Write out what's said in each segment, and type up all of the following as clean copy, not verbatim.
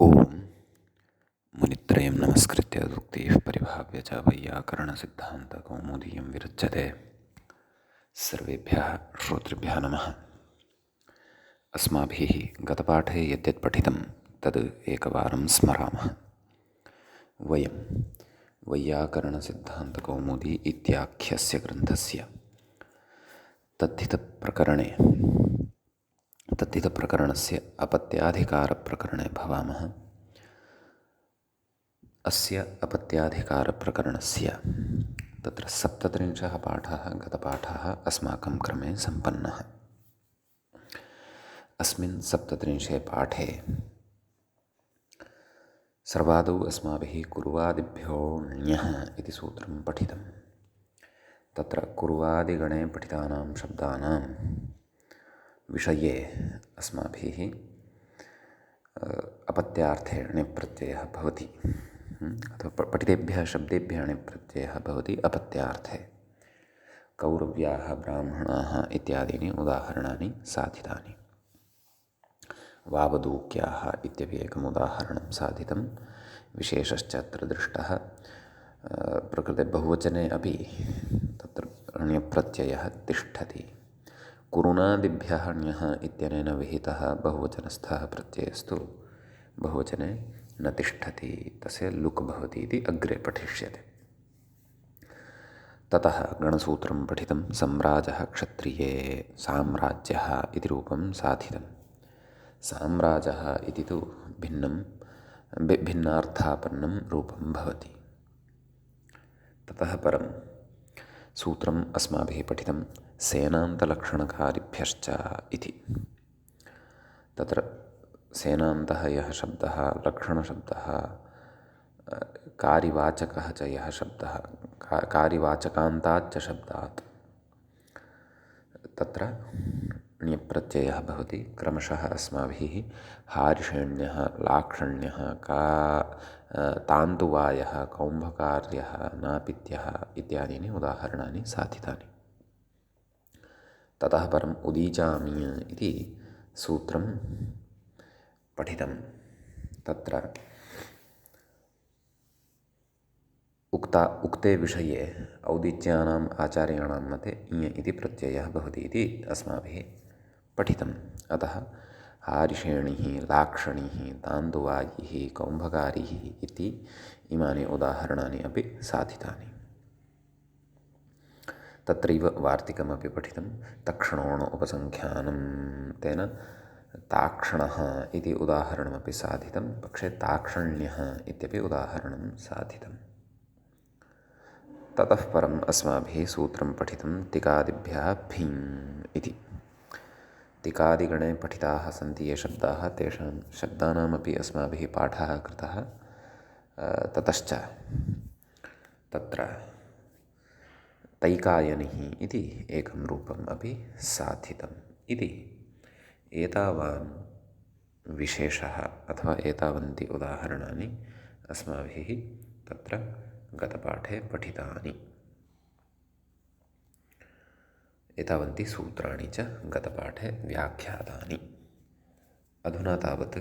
ओम मुनित्रयं नमस्कृत्य सूक्तिः परिभाव्य च वैयाकरणसिद्धान्तकौमुदीयं विरच्यते। सर्वेभ्यः श्रोतृभ्यः नमः। अस्माभिः गतपाठे यद्यत् पठितं तद् एकवारं स्मरामः। वयं वैयाकरणसिद्धान्तकौमुदी इत्याख्यस्य ग्रन्थस्य तद्धितप्रकरणस्य अपत्याधिकारप्रकरणे भवामः। अस्य अपत्याधिकारप्रकरणस्य तत्र 37 पाठः गतपाठः अस्माकं क्रमे सम्पन्नः। अस्मिन् 37 पाठे सर्वादौ अस्माभिः कुर्वादिभ्यो ण्यः इति सूत्रं पठितं। तत्र कुर्वादिगणे पठितानां शब्दानां विषये अस्माभिः अपत्यार्थे ण्यप्रत्ययः भवति, अथवा पठितेभ्यः शब्देभ्यः ण्यप्रत्ययः भवति अपत्यार्थे। कौरव्याः ब्राह्मणाः इत्यादीनि उदाहरणानि साधितानि। वावदूक्याः इत्यपि एकम् उदाहरणं साधितं। विशेषश्च अत्र दृष्टः। प्रकृते बहुवचने अपि तत्र ण्यप्रत्ययः तिष्ठति। कुरुणादिभ्यः ण्यः इत्यनेन विहितः बहुवचनस्थः प्रत्ययस्तु बहुवचने न तिष्ठति, तस्य लुक् भवति इति अग्रे पठिष्यते। ततः गणसूत्रं पठितं। सम्राजः क्षत्रिये साम्राज्यः इति रूपं साधितं। साम्राजः इति तु भिन्नार्थापन्नं रूपं भवति। ततः परं सूत्रम् अस्माभिः पठितं सेनान्तलक्षणकारिभ्यश्च इति। तत्र सेनान्तः यः शब्दः, लक्षणशब्दः, कारिवाचकः च यः शब्दः, कारिवाचकान्ताच्च शब्दात् तत्र ण्यप्रत्ययः भवति। क्रमशः अस्माभिः हारिषेण्यः, लाक्षण्यः, तान्तुवायः, कौम्भकार्यः, नापित्यः इत्यादीनि उदाहरणानि साधितानि। ततः परम् उदीचामीय इति सूत्रं पठितं। तत्र उक्ते विषये औदिच्यानाम् आचार्याणां मते इञ इति प्रत्ययः भवति इति अस्माभिः पठितम्। अतः हारिषेणिः, लाक्षणिः, तान्दुवायिः, कौम्भकारिः इति इमानि उदाहरणानि अपि साधितानि। तत्रैव वार्तिकमपि पठितं। तक्षणोण उपसङ्ख्यानं तेन ताक्षणः इति उदाहरणमपि साधितं। पक्षे ताक्षण्यः इत्यपि उदाहरणं साधितम्। ततः परम् अस्माभिः सूत्रं पठितं तिकादिभ्यः फिङ् इति। तिकादिगणे पठिताः सन्ति ये शब्दाः, तेषां शब्दानामपि अस्माभिः पाठः कृतः। ततश्च तत्र तैकायनिः इति एकं रूपम् अपि साधितम् इति। एतावान् विशेषः अथवा एतावन्ति उदाहरणानि अस्माभिः तत्र गतपाठे पठितानि। एतावन्ति सूत्राणि च गतपाठे व्याख्यातानि। अधुना तावत्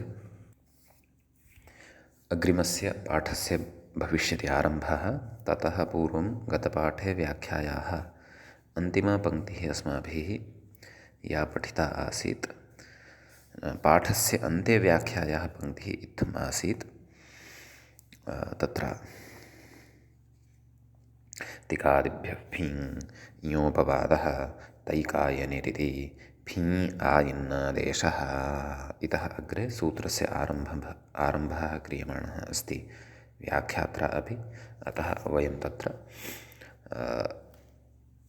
अग्रिमस्य पाठस्य भविष्यति आरम्भः। ततः पूर्वं गतपाठे व्याख्यायाः अन्तिमा पङ्क्तिः अस्माभिः या पठिता आसीत्, पाठस्य अन्ते व्याख्यायाः पङ्क्तिः इत्थम् आसीत्। तत्र तिकादिभ्यः फिङ् इञोपवादः तैकायनिरिति फी आयन्नादेशः इतः अग्रे सूत्रस्य आरम्भः क्रियमाणः अस्ति, व्याख्यात्रा अपि। अतः वयं तत्र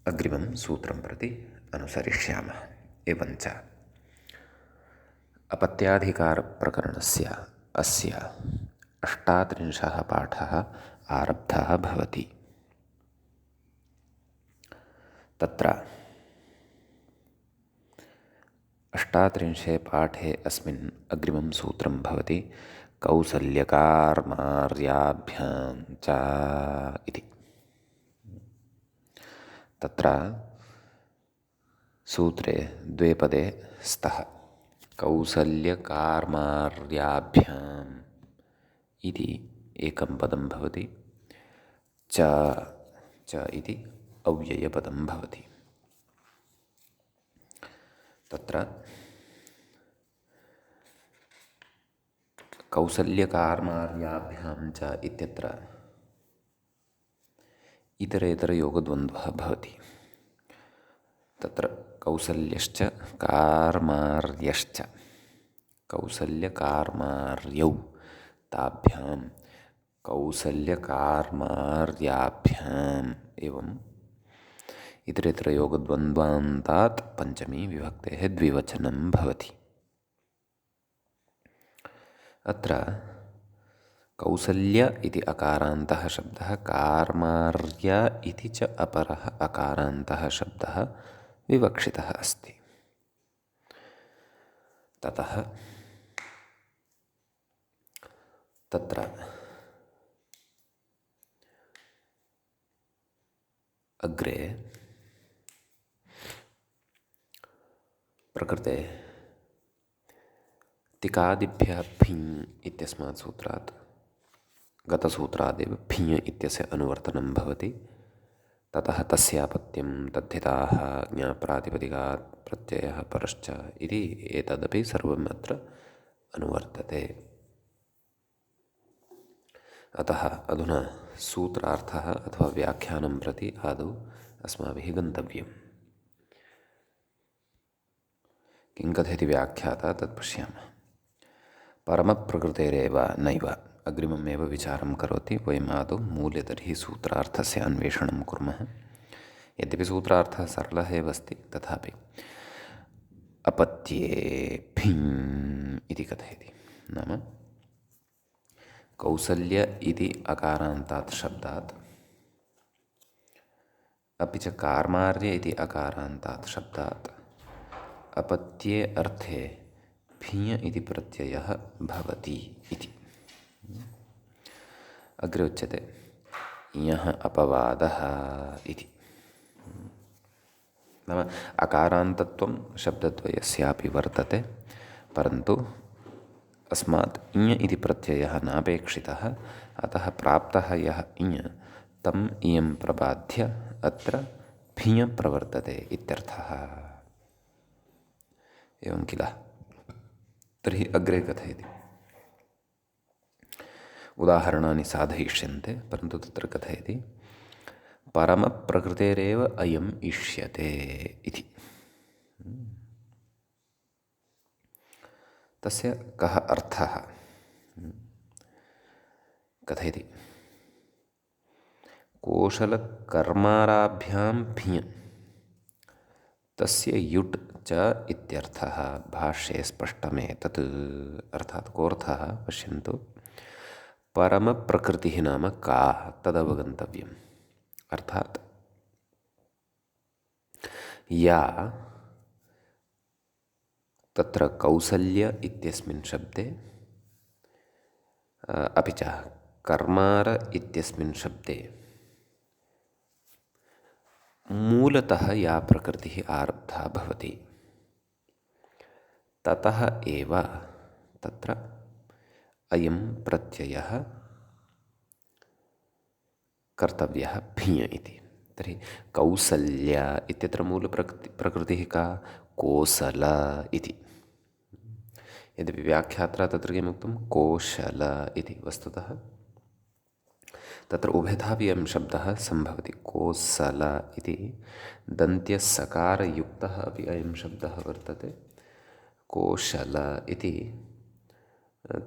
अग्रिमं सूत्रं प्रति अनुसरिष्यामः। एवञ्च अपत्याधिकारप्रकरणस्य अस्य 38 पाठः आरब्धः भवति। तत्र 38 पाठे अस्मिन् अग्रिमं सूत्रं भवति कौसल्यकार्मार्याभ्यां च इति। तत्र सूत्रे द्वे पदे स्तः। कौसल्यकार्मार्याभ्यां इति एकं पदं भवति। च च इति अव्ययपदं भवति। तत्र कौसल्यकार्मार्याभ्यां च इत्यत्र इतरेतरयोगद्वन्द्वः भवति। तत्र कौसल्यश्च कार्मार्यश्च, कौसल्यकार्मार्यौ ताभ्यां कौसल्यकार्मार्याभ्याम् एवम् इतरेतरयोगद्वन्द्वान्तात् पञ्चमी विभक्तेः द्विवचनं भवति। अत्र कौसल्य इति अकारान्तः शब्दः, कार्मार्य इति च अपरः अकारान्तः शब्दः विवक्षितः अस्ति। ततः तत्र अग्रे प्रकृते तिकादिभ्यः फिञ् इत्यस्मात् सूत्रात् गतसूत्रादेव फिञ् इत्यस्य अनुवर्तनं भवति। ततः तस्यापत्यं तद्धिताः ज्ञाप्रातिपदिकात् प्रत्ययः परश्च इति एतदपि सर्वम् अत्र अनुवर्तते। अतः अधुना सूत्रार्थः अथवा व्याख्यानं प्रति आदौ अस्माभिः गन्तव्यं। किं कथयति व्याख्याता तत् पश्यामः। परमप्रकृतेरेव नैव, अग्रिममेव विचारं करोति। वयम् आदौ मूल्यतर्हि सूत्रार्थस्य अन्वेषणं कुर्मः। यद्यपि सूत्रार्थः सरलः एव अस्ति, तथापि अपत्ये फिञ् इति कथयति। नाम कौसल्य इति अकारान्तात् शब्दात् अपि च कार्मार्य इति अकारान्तात् शब्दात् अपत्ये अर्थे फिञ् इति प्रत्ययः भवति इति। अग्रे उच्यते यः अपवादः इति। नाम अकारान्तत्वं शब्दद्वयस्यापि वर्तते, परन्तु अस्मात् इञ् इति प्रत्ययः नापेक्षितः। अतः प्राप्तः यः इञ् तम् इयं प्रबाध्य अत्र फिञ् प्रवर्तते इत्यर्थः। एवं किल? तर्हि अग्रे कथयति। उदाहरणानि साधयिष्यन्ते, परन्तु तत्र कथयति परमप्रकृतेरेव अयम् इष्यते इति। तस्य कः अर्थः? कथयति कोशलकर्माराभ्यां फिञ् तस्य युट् च इत्यर्थः। भाष्ये स्पष्टमेतत्। अर्थात् कोऽर्थः पश्यन्तु। परमप्रकृतिः नाम का तदवगन्तव्यम्। अर्थात् या तत्र कौसल्य इत्यस्मिन् शब्दे अपि च कर्मार इत्यस्मिन् शब्दे मूलतः या प्रकृतिः आरब्धा भवति, ततः एव तत्र अयं प्रत्ययः कर्तव्यः फिञ् इति। तर्हि कौसल्य इत्यत्र मूलप्रकृतिः का? कोसल इति। यद्यपि व्याख्यात्रा तत्र किमुक्तं? कोशल इति। वस्तुतः तत्र उभयथापि अयं शब्दः सम्भवति। कोसल इति दन्त्यसकारयुक्तः अपि अयं शब्दः वर्तते। कोशल इति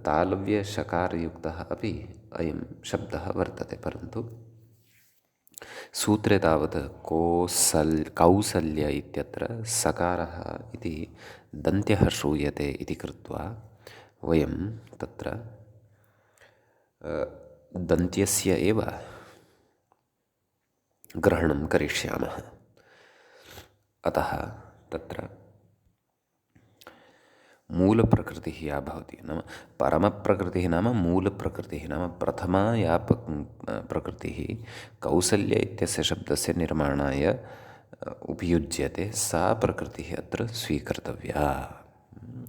तालव्यषकारयुक्तः अपि अयं शब्दः वर्तते। परन्तु सूत्रे तावत् कौसल्य इत्यत्र सकारः इति दन्त्यः श्रूयते इति कृत्वा वयं तत्र दन्त्यस्य एव ग्रहणं करिष्यामः। अतः तत्र मूलप्रकृतिः या भवति, नाम परमप्रकृतिः नाम मूलप्रकृतिः, नाम प्रथमा या प्रकृतिः कौसल्य इत्यस्य शब्दस्य निर्माणाय उपयुज्यते, सा प्रकृतिः अत्र स्वीकर्तव्या।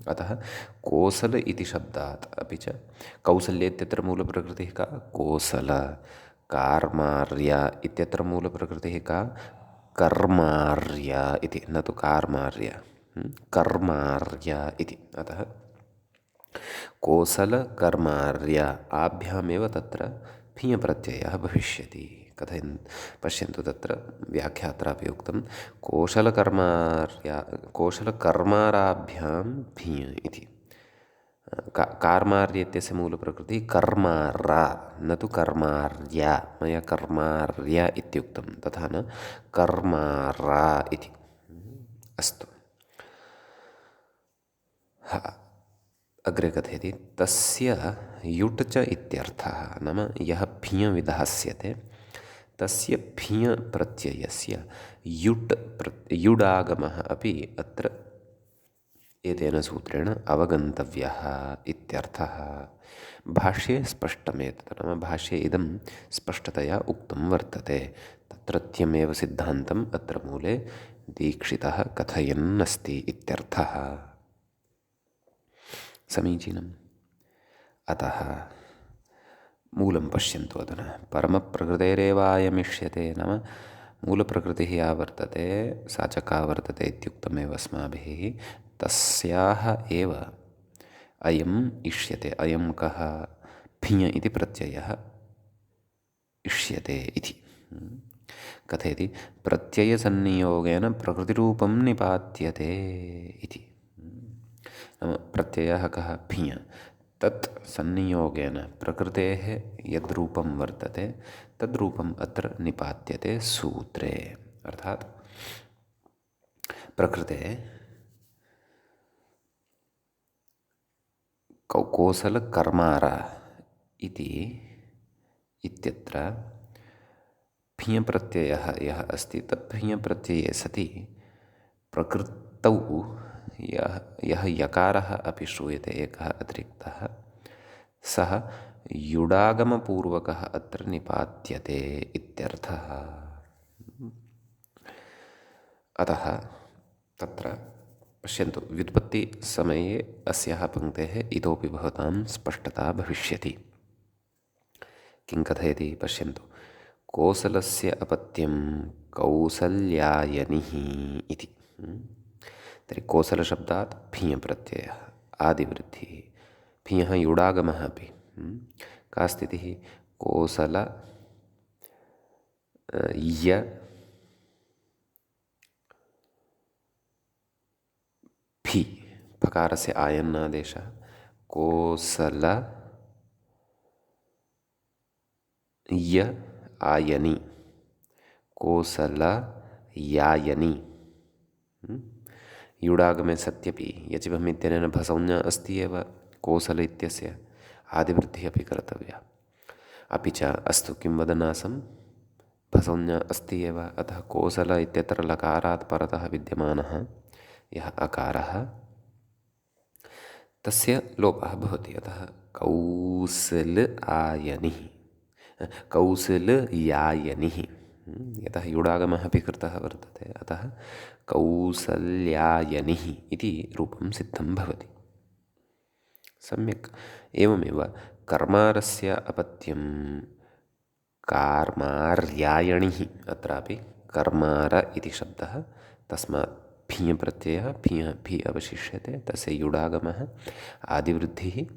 अतः कोसल इति शब्दात् अपि च कौसल्य इत्यत्र मूलप्रकृतिः का कोसल, कार्मार्य इत्यत्र मूलप्रकृतिः का कर्मार्य इति, न तु कार्मार्य, कर्मार्य इति। अतः कोसल कर्मार्य आभ्यामेव तत्र फिञ् प्रत्ययः भविष्यति। कथयन् पश्यन्तु, तत्र व्याख्यात्रापि उक्तं कोशलकर्माराभ्यां फिञ् इति। कार्मार्य इत्यस्य मूलप्रकृतिः कर्मारा, न तु कर्मार्या। मया कर्मार्य इत्युक्तं, तथा न कर्मारा इति। अस्तु, अग्रे कथयति तस्य युट् च इत्यर्थः, नाम यः फिञ् विधास्यते तस्य फिञ् प्रत्ययस्य युडागमः अपि अत्र एतेन सूत्रेण अवगन्तव्यः इत्यर्थः। भाष्ये स्पष्टमेतत्, नाम भाष्ये इदं स्पष्टतया उक्तं वर्तते। तत्रत्यमेव सिद्धान्तम् अत्र मूले दीक्षितः कथयन्नस्ति इत्यर्थः। समीचीनम्। अतः मूलं पश्यन्तु अधुना। परमप्रकृतेरेवायमिष्यते, नाम मूलप्रकृतिः या वर्तते सा च का वर्तते इत्युक्तमेव अस्माभिः, तस्याः एव अयम् इष्यते। अयं कः? फिञ् इति प्रत्ययः इष्यते इति। कथयति प्रत्ययसन्नियोगेन प्रकृतिरूपं निपात्यते इति। नाम प्रत्ययः कः? फिञ्। तत् सन्नियोगेन प्रकृतेः यद्रूपं वर्तते तद्रूपम् अत्र निपात्यते सूत्रे। अर्थात् प्रकृते कोसलकर्मारा इति इत्यत्र फिञ् प्रत्ययः यः अस्ति तत् फिञ् प्रत्यये सति प्रकृतौ यः यकारः अपि श्रूयते एकः अतिरिक्तः, सः युडागमपूर्वकः अत्र निपात्यते इत्यर्थः। अतः तत्र पश्यन्तु, व्युत्पत्तिसमये अस्याः पङ्क्तेः इतोपि भवतां स्पष्टता भविष्यति। किं कथयति पश्यन्तु। कोसलस्य अपत्यं कौसल्यायनिः इति। तर्हि कोसलशब्दात् फिञ् प्रत्ययः, आदिवृद्धिः, फिञः युडागमः अपि। का स्थितिः? कोसल य फि, फकारस्य आयन्नादेशः, कोसल य आयनि, कोसल यायनि। युडागमे सत्यपि यचिभम् इत्यनेन भसंज्ञा अस्ति एव कोसल इत्यस्य, आदिवृद्धिः अपि कर्तव्या। अपि च अस्तु, किं वदन्नासं, भसंज्ञा अस्ति एव, अतः कोसल इत्यत्र लकारात् परतः विद्यमानः यः अकारः तस्य लोपः भवति। अतः कौसल आयनिः, कौसलयायनिः, यतः युडागमः अपि कृतः वर्तते, अतः कौसल्यायनिः इति रूपं सिद्धं भवति। सम्यक्। एवमेव कर्मारस्य अपत्यं कार्मार्यायणिः, अत्रापि कर्मार इति शब्दः, तस्मात् फिञ् प्रत्ययः, फि अवशिष्यते, तस्य युडागमः आदिवृद्धिः,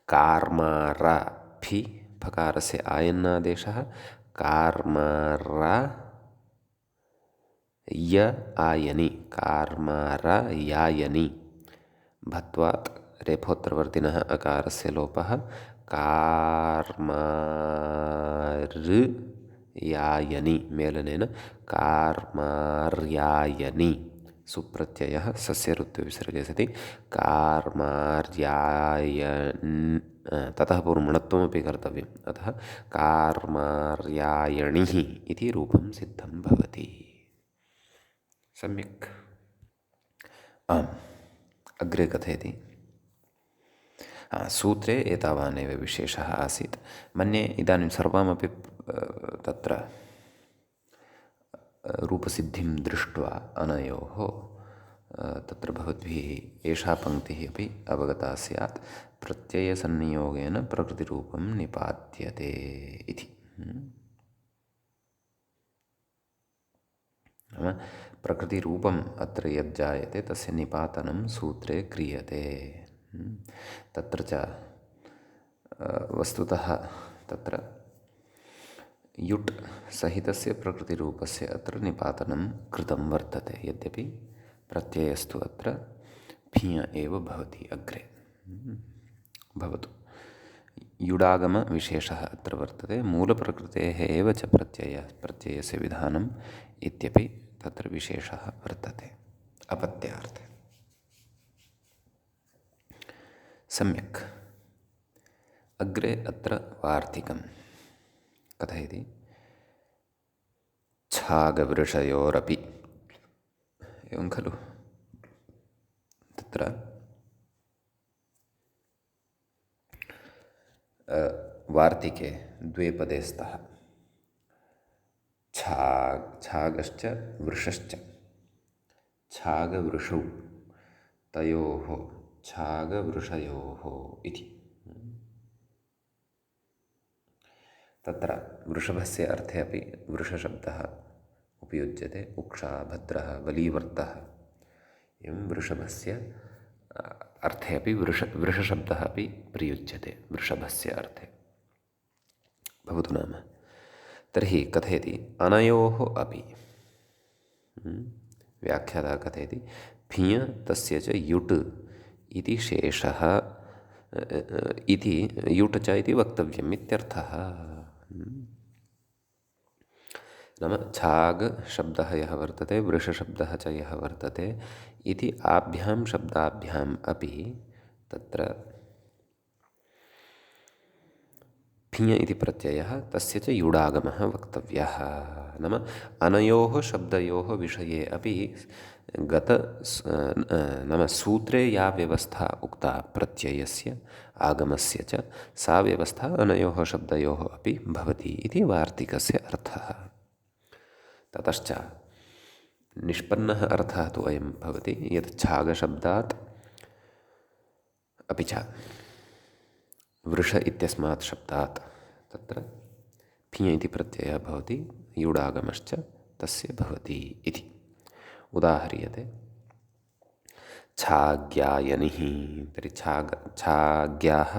कार्मार फि, फकारस्य आयन्नादेशः, कार्मारा य आयनि, कार्मारयायनि, भत्वात् रेफोत्रवर्तिनः अकारस्य लोपः, कार्मार्यायनि, मेलनेन कार्मार्यायनि, सुप्रत्ययः सस्य ऋत्वविसर्गे सति कार्मार्यायन्, ततः पूर्वमणत्वमपि कर्तव्यम्, अतः कार्मार्यायणिः इति रूपं सिद्धं भवति। सम्यक्। आम्, अग्रे कथयति। सूत्रे एतावानेव विशेषः आसीत्। मन्ये इदानीं सर्वामपि तत्र रूपसिद्धिं दृष्ट्वा अनयोः तत्र भवद्भिः एषा पङ्क्तिः अपि अवगता स्यात्। प्रत्ययसंनियोगेन प्रकृतिरूपं निपात्यते इति। नाम प्रकृतिरूपम् अत्र यज्जायते तस्य निपातनं सूत्रे क्रियते। तत्र च वस्तुतः तत्र युट् सहितस्य प्रकृतिरूपस्य अत्र निपातनं कृतं वर्तते, यद्यपि प्रत्ययस्तु अत्र फिञ एव भवति अग्रे। भवतु, युडागमविशेषः अत्र वर्तते, मूलप्रकृतेः एव च प्रत्ययस्य विधानम् इत्यपि तत्र विशेषः वर्तते अपत्यार्थे। सम्यक्। अग्रे अत्र वार्तिकं कथयति, छागवृषयोरपि, एवं खलु। तत्र वार्तिके द्वे पदे स्तः, छागश्च वृषश्च, छागवृषौ तयोः छागवृषयोः इति। तत्र वृषभस्य अर्थे अपि वृषशब्दः उपयुज्यते, उक्षा, भद्रः, बलीवर्तः, एवं वृषभस्य अर्थे अपि वृषशब्दः अपि प्रयुज्यते वृषभस्य अर्थे। भवतु नाम। तर्हि कथयति अनयोः अपि, व्याख्याता कथयति, फिञ तस्य च युट् इति शेषः इति, युट् च इति वक्तव्यम् इत्यर्थः। नाम छाग शब्दः यः वर्तते, वृषशब्दः च यः वर्तते इति आभ्यां शब्दाभ्याम् अपि तत्र फिञ इति प्रत्ययः तस्य च युडागमः वक्तव्यः। नाम अनयोः शब्दयोः विषये अपि नाम सूत्रे या व्यवस्था उक्ता प्रत्ययस्य आगमस्य च, सा व्यवस्था अनयोः शब्दयोः अपि भवति इति वार्तिकस्य अर्थः। ततश्च निष्पन्नः अर्थः तु अयं भवति यत् छागशब्दात् अपि च वृष इत्यस्मात् शब्दात् तत्र फिञ इति प्रत्ययः भवति, युडागमश्च तस्य भवति इति उदाह्रियते। छाग्यायनिः, तर्हि छाग्याः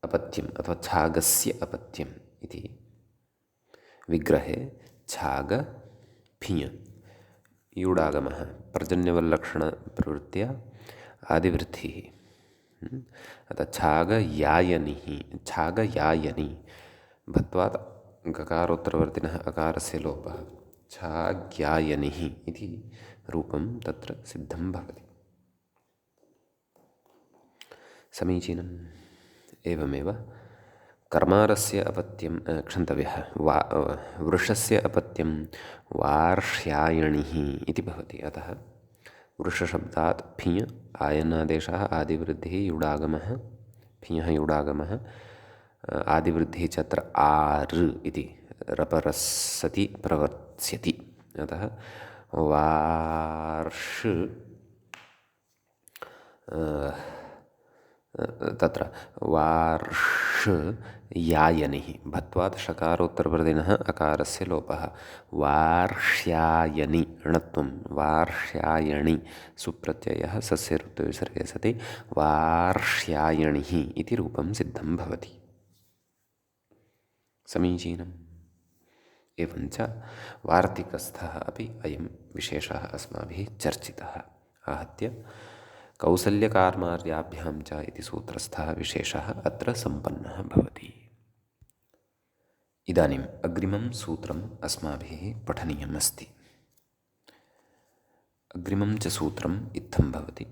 अपत्यम् अथवा छागस्य अपत्यम् इति विग्रहे छाग फिञ युडागमः पर्जन्यवल्लक्षणप्रवृत्त्या आदिवृद्धिः। अतः छागयायनिः, छागयायनि भत्वात् गकारोत्तरवर्तिनः अकारस्य लोपः, छाग्यायनिः इति रूपं तत्र सिद्धं भवति। समीचीनम्। एवमेव कर्मारस्य अपत्यं क्षन्तव्यः, वृषस्य अपत्यं वार्ष्यायणिः इति भवति। अतः वृषशब्दात् फिञ आयनादेशः आदिवृद्धिः युडागमः, फिञः युडागमः, आदिवृद्धिः च अत्र आर् इति रपरसति प्रवर्त्स्यति। अतः वार्ष् तत्र वार्ष् यायनिः भत्वात् षकारोत्तरवर्तिनः अकारस्य लोपः, वार्ष्यायनि णत्वं, वार्ष्यायणि सुप्रत्ययः सस्य ऋत्वविसर्गे सति वार्ष्यायणिः इति रूपं सिद्धं भवति। समीचीनम्। एवञ्च वार्तिकस्थः अपि अयं विशेषः अस्माभिः चर्चितः। आहत्य कौसल्यकार्मार्याभ्यां च इति सूत्रस्थः विशेषः अत्र सम्पन्नः भवति। इदानीम् अग्रिमं सूत्रम् अस्माभिः पठनीयम् अस्ति। अग्रिमं च सूत्रम् इत्थं भवति,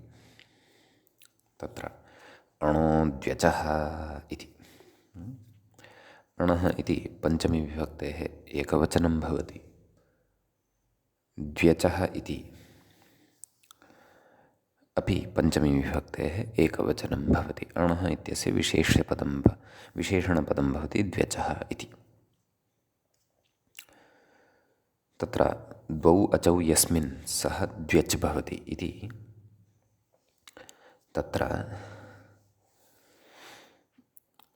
तत्र अणोद्व्यचः इति। अणः इति पञ्चमी विभक्तेः एकवचनं भवति, द्व्यचः इति अपि पञ्चमी विभक्तेः एकवचनं भवति। अणः इत्यस्य विशेषणपदं भवति द्व्यचः इति। तत्र द्वौ अचौ यस्मिन् सः द्व्यच् भवति इति तत्र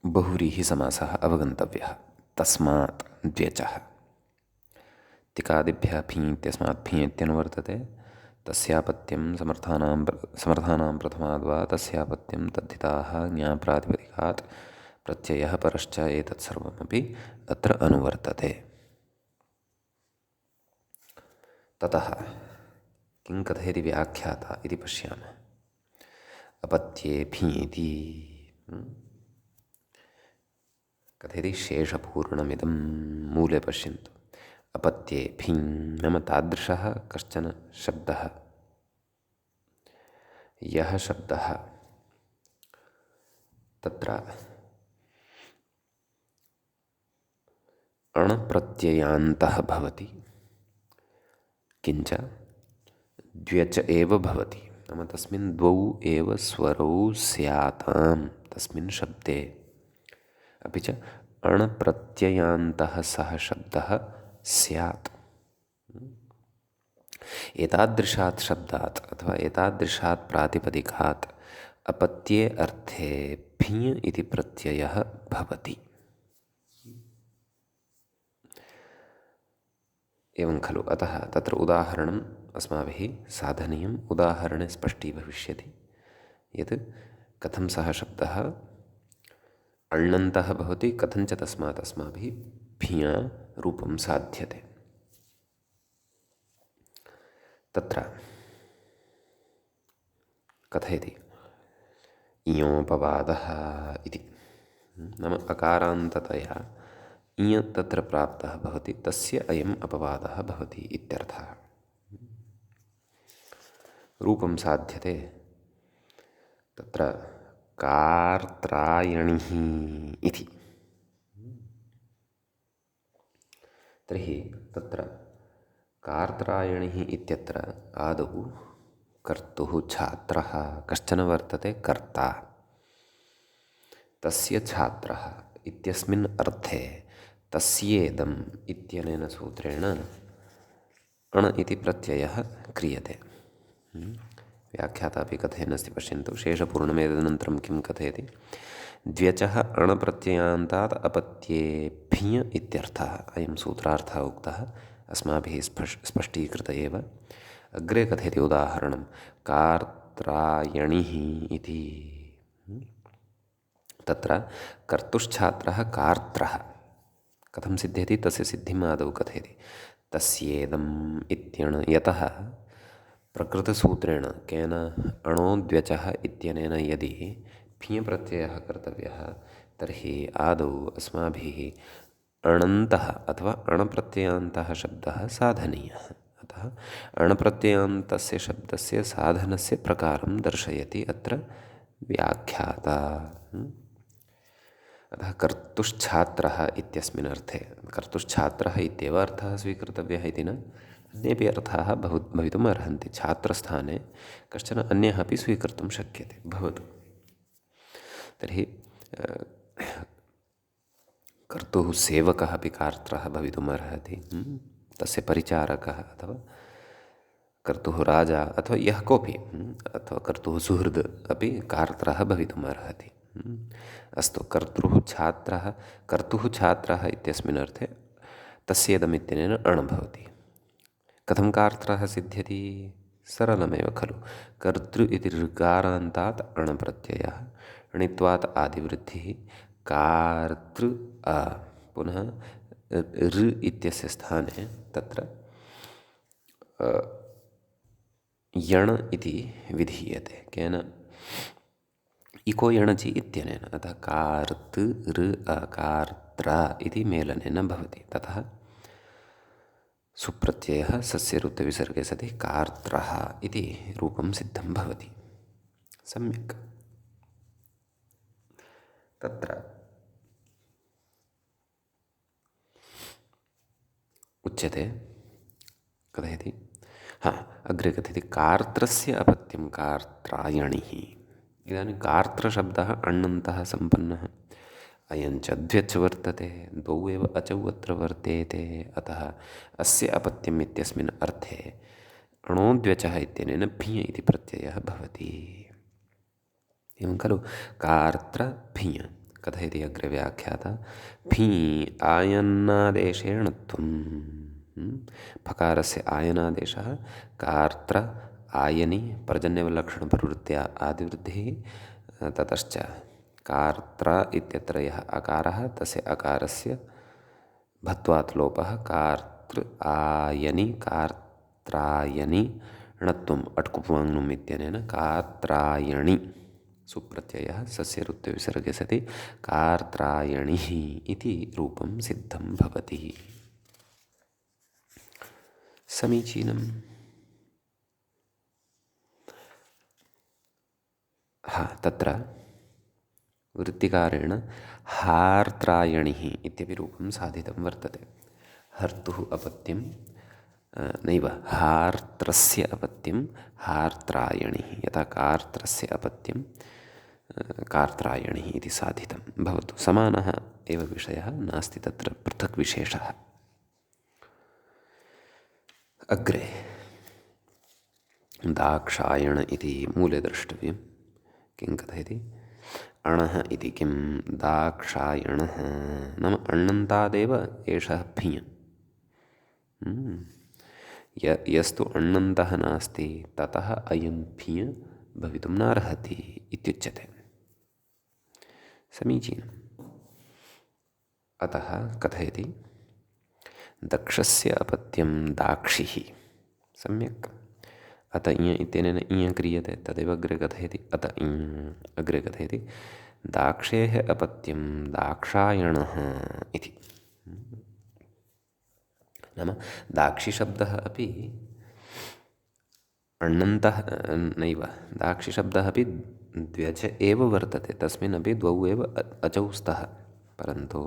बहुव्रीहिसमासः अवगन्तव्यः। तस्मात् द्व्यचः तिकादिभ्यः फी इत्यस्मात् फी इत्यनुवर्तते। तस्यापत्यं समर्थानां प्रथमाद्वा तस्यापत्यं तद्धिताः ज्ञाप्रातिपदिकात् प्रत्ययः परश्च एतत् सर्वमपि अत्र अनुवर्तते। ततः किं कथयति व्याख्याता इति पश्यामः। अपत्ये फीति कथयति शेषपूर्णमिदं मूले पश्यन्तु। अपत्ये फीं नाम तादृशः कश्चन शब्दः, यः शब्दः तत्र अणप्रत्ययान्तः भवति, किञ्च द्व्यच एव भवति, नाम तस्मिन् द्वौ एव स्वरौ स्यातां तस्मिन् शब्दे, अपि च अणप्रत्ययान्तः सः शब्दः स्यात्। एतादृशात् शब्दात् अथवा एतादृशात् प्रातिपदिकात् अपत्ये अर्थे फी इति प्रत्ययः भवति। एवं खलु। अतः तत्र उदाहरणम् अस्माभिः साधनीयम्। उदाहरणे स्पष्टीभविष्यति यत् कथं सः शब्दः अण्णन्तः भवति, कथञ्च तस्मात् अस्माभिः फिया रूपं साध्यते। तत्र कथयति इयोपवादः इति, नाम अकारान्ततया इय तत्र प्राप्तः भवति, तस्य अयम् अपवादः भवति इत्यर्थः। रूपं साध्यते तत्र कार्त्रायणिः इति। तर्हि तत्र कार्त्रायणिः इत्यत्र आदौ कर्तुः छात्रः कश्चन वर्तते, कर्ता, तस्य छात्रः इत्यस्मिन् अर्थे तस्येदम् इत्यनेन सूत्रेण अण इति प्रत्ययः क्रियते। व्याख्याता अपि कथयन्नस्ति पश्यन्तु। शेषपूर्णमेतदनन्तरं किं कथयति। द्व्यचः अणप्रत्ययान्तात् अपत्ये फिञ् इत्यर्थः। अयं सूत्रार्थः उक्तः अस्माभिः स्पष्टीकृत एव। अग्रे कथयति उदाहरणं कार्त्रायणिः इति। तत्र कर्तुश्छात्रः कार्त्रः कथं सिद्ध्यति, तस्य सिद्धिम् आदौ कथयति। तस्येदम् इत्यण यतः प्रकृतसूत्रेण केन अणो द्व्यचः इत्यनेन यदि फिञ् प्रत्ययः कर्तव्यः, तर्हि आदौ अस्माभिः अणन्तः अथवा अणप्रत्ययान्तः शब्दः साधनीयः। अतः अणप्रत्ययान्तस्य शब्दस्य साधनस्य प्रकारं दर्शयति अत्र व्याख्याता। अतः कर्तुश्छात्रः इत्यस्मिन् अर्थे, कर्तुश्छात्रः इत्येव अर्थः स्वीकर्तव्यः इति न, अन्येपि अर्थाः भवितुम् अर्हन्ति। छात्रस्थाने कश्चन अन्यः अपि स्वीकर्तुं शक्यते, भवतु। तर्हि कर्तुः सेवकः अपि कार्त्रः भवितुम् अर्हति, तस्य परिचारकः, अथवा कर्तुः राजा अथवा यः कोऽपि, अथवा कर्तुः सुहृद् अपि कार्त्रः भवितुम् अर्हति। अस्तु, कर्तुः छात्रः इत्यस्मिन् अर्थे तस्येदमित्यनेन अण् भवति। कथं कार्त्रः सिद्ध्यति, सरलमेव खलु। कर्तृ इति ऋकारान्तात् अण् प्रत्ययः, णित्वात् आदिवृद्धिः, कार्तृ पुनः ऋ इत्यस्य स्थाने तत्र यण् इति विधीयते। केन, इको यणचि इत्यनेन। अतः कार्त् ऋ अकार्त्र इति मेलनेन भवति। ततः सुप्रत्ययः सस्यरुत्तविसर्गे सति कार्त्रः इति रूपं सिद्धं भवति। सम्यक्। तत्र उच्यते, कथयति, अग्रे कथयति कार्त्रस्य अपत्यं कार्त्रायणिः। इदानीं कार्त्रशब्दः अण्णन्तः सम्पन्नः, अयञ्च द्व्यच् वर्तते, द्वौ एव अचौ अत्र वर्तेते, अतः अस्य अपत्यम् इत्यस्मिन् अर्थे अणोद्व्यचः इत्यनेन भिञ इति प्रत्ययः भवति। एवं खलु कार्त्र भिञ कथयति अग्रे व्याख्याता भी आयनादेशेणत्वं। फकारस्य आयनादेशः कार्त्र आयनि पर्जन्यवलक्षणप्रवृत्त्या आदिवृद्धिः, ततश्च कार्त्र इत्यत्र यः अकारः तस्य अकारस्य भत्वात् लोपः कार्तृ आयनि कार्त्रायनि णत्वम् अट्कुप्वाङ्नुम् इत्यनेन कार्त्रायणि सुप्रत्ययः सस्य ऋत्विसर्गे सति कार्त्रायणिः इति रूपं सिद्धं भवति। समीचीनम्। तत्र वृत्तिकारेण हार्त्रायणिः इत्यपि रूपं साधितं वर्तते। हर्तुः अपत्यं नैव, हार्त्रस्य अपत्यं हार्त्रायणिः, यथा कार्त्रस्य अपत्यं कार्त्रायणिः इति साधितं भवतु। समानः एव विषयः, नास्ति तत्र पृथक् विशेषः। अग्रे दाक्षायण इति मूले द्रष्टव्यं। किं कथयति? अणः इति किं? दाक्षायणः नाम अण्णन्तादेव एषः भिञ। यस्तु अण्णन्तः नास्ति ततः अयं भिञ भवितुं नार्हति इत्युच्यते। समीचीनम्। अतः कथयति दक्षस्य अपत्यं दाक्षिः। सम्यक्। अत इञ इत्यनेन इञ क्रियते, तदेव अग्रे कथयति। अत इञ अग्रे कथयति दाक्षेः अपत्यं दाक्षायणः इति। नाम दाक्षिशब्दः अपि अण्णन्तः नैव, दाक्षिशब्दः अपि द्व्यच एव वर्तते, तस्मिन् अपि द्वौ एव अचौ स्तः, परन्तु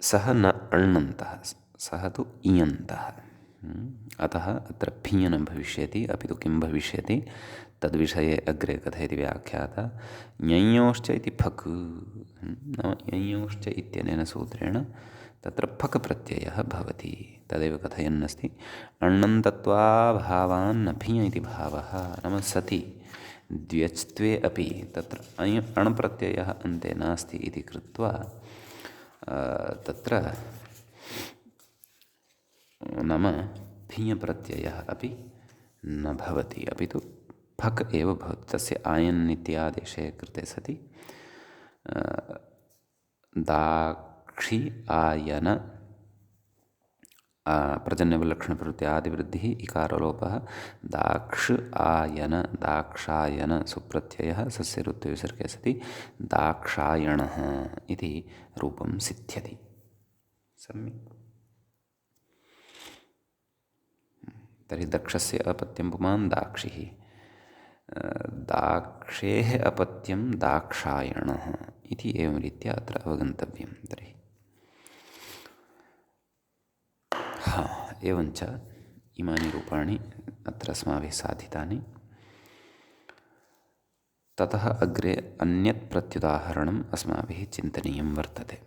सः न अण्णन्तः, सः तु इयन्तः। अतः अत्र भिञ न भविष्यति, अपि तु किं भविष्यति तद्विषये अग्रे कथयति व्याख्याता। ञञोश्च इति फक्, नाम ञञोश्च इत्यनेन सूत्रेण तत्र फक् प्रत्ययः भवति। तदेव कथयन्नस्ति अण्णन्तत्वाभावान् भिञ इति भावः। नाम सति द्व्यच्त्वे अपि तत्र अण् प्रत्ययः अन्ते नास्ति इति कृत्वा तत्र नाम भिञ प्रत्ययः अपि न भवति, अपि तु फक् एव भवति। तस्य आयन् इत्यादेशे कृते सति दाक्षि आयन प्रजन्यवलक्षणप्रवृत्ति आदिवृद्धिः इकारलोपः दाक्ष आयन दाक्षायन सुप्रत्ययः सस्य ऋत्विसर्गे सति दाक्षायणः इति रूपं सिद्ध्यति। सम्यक्। तर्हि दक्षस्य अपत्यं पुमान् दाक्षिः, दाक्षेः अपत्यं दाक्षायणः इति एवं रीत्या अत्र अवगन्तव्यं। तर्हि एवञ्च इमानि रूपाणि अत्र अस्माभिः साधितानि। ततः अग्रे अन्यत् प्रत्युदाहरणम् अस्माभिः चिन्तनीयं वर्तते।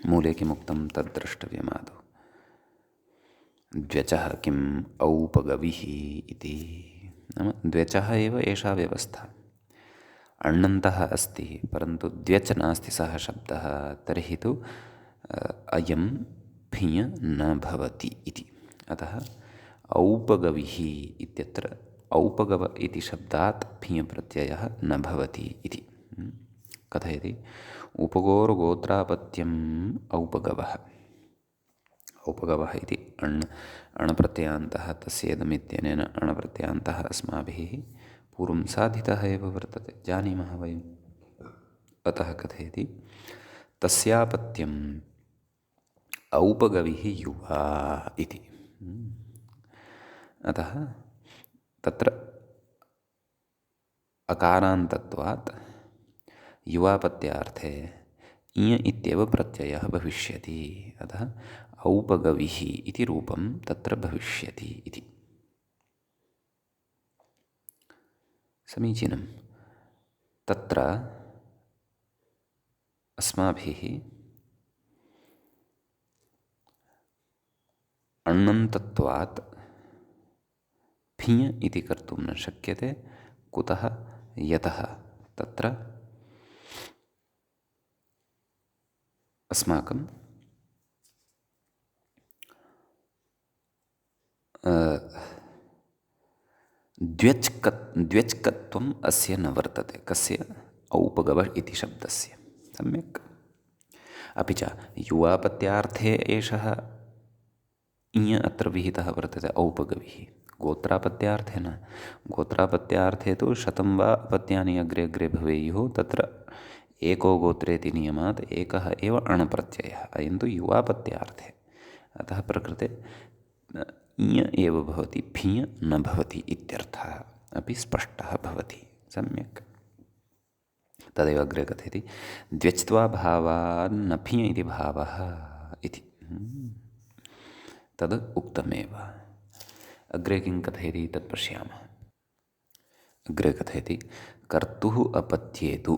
मूले किमुक्तं तद् द्रष्टव्यमादौ। द्व्यचः किम् औपगविः इति, नाम द्व्यचः एव एषा व्यवस्था। अण्णन्तः अस्ति परन्तु द्व्यच नास्ति सः शब्दः, तर्हि तु अयं भिञ न भवति इति। अतः औपगविः इत्यत्र औपगव इति शब्दात् भिञ प्रत्ययः न भवति इति कथयति। उपगोर्गोत्रापत्यम् औपगवः। औपगवः इति अणप्रत्ययान्तः तस्येदमित्यनेन अणप्रत्ययान्तः अस्माभिः पूर्वं साधितः एव वर्तते, जानीमः वयम्। अतः कथयति तस्यापत्यम् औपगविः युवा इति। अतः तत्र अकारान्तत्वात् युवापत्यार्थे इञ इत्येव प्रत्ययः भविष्यति। अतः औपगविः इति रूपं तत्र भविष्यति इति। समीचीनम्। तत्र अस्माभिः अण्णन्तत्वात् फिञ् इति कर्तुं न शक्यते. कुतः? यतः तत्र अस्माकं द्व्यच्कत्वम् अस्य न वर्तते. कस्य? औपगव इति शब्दस्य. सम्यक्. अपि च युवापत्यार्थे एषः इञ अत्र विहितः वर्तते, औपगविः. गोत्रापत्यार्थे न. गोत्रापत्यार्थे तु शतं वा अपत्यानि अग्रे अग्रे भवेयुः. तत्र एको गोत्रेति नियमात् एकः एव अणप्रत्ययः. अयं तु युवापत्यार्थे. अतः प्रकृते इञ एव भवति, फिञ् न भवति इत्यर्थः अपि स्पष्टः भवति. सम्यक्. तदेव अग्रे कथयति, द्व्यच्त्वाभावान्न फिञ् इति भावः इति. तद् उक्तमेव. अग्रे किं कथयति तत् पश्यामः. अग्रे कथयति, कर्तुः अपत्येतु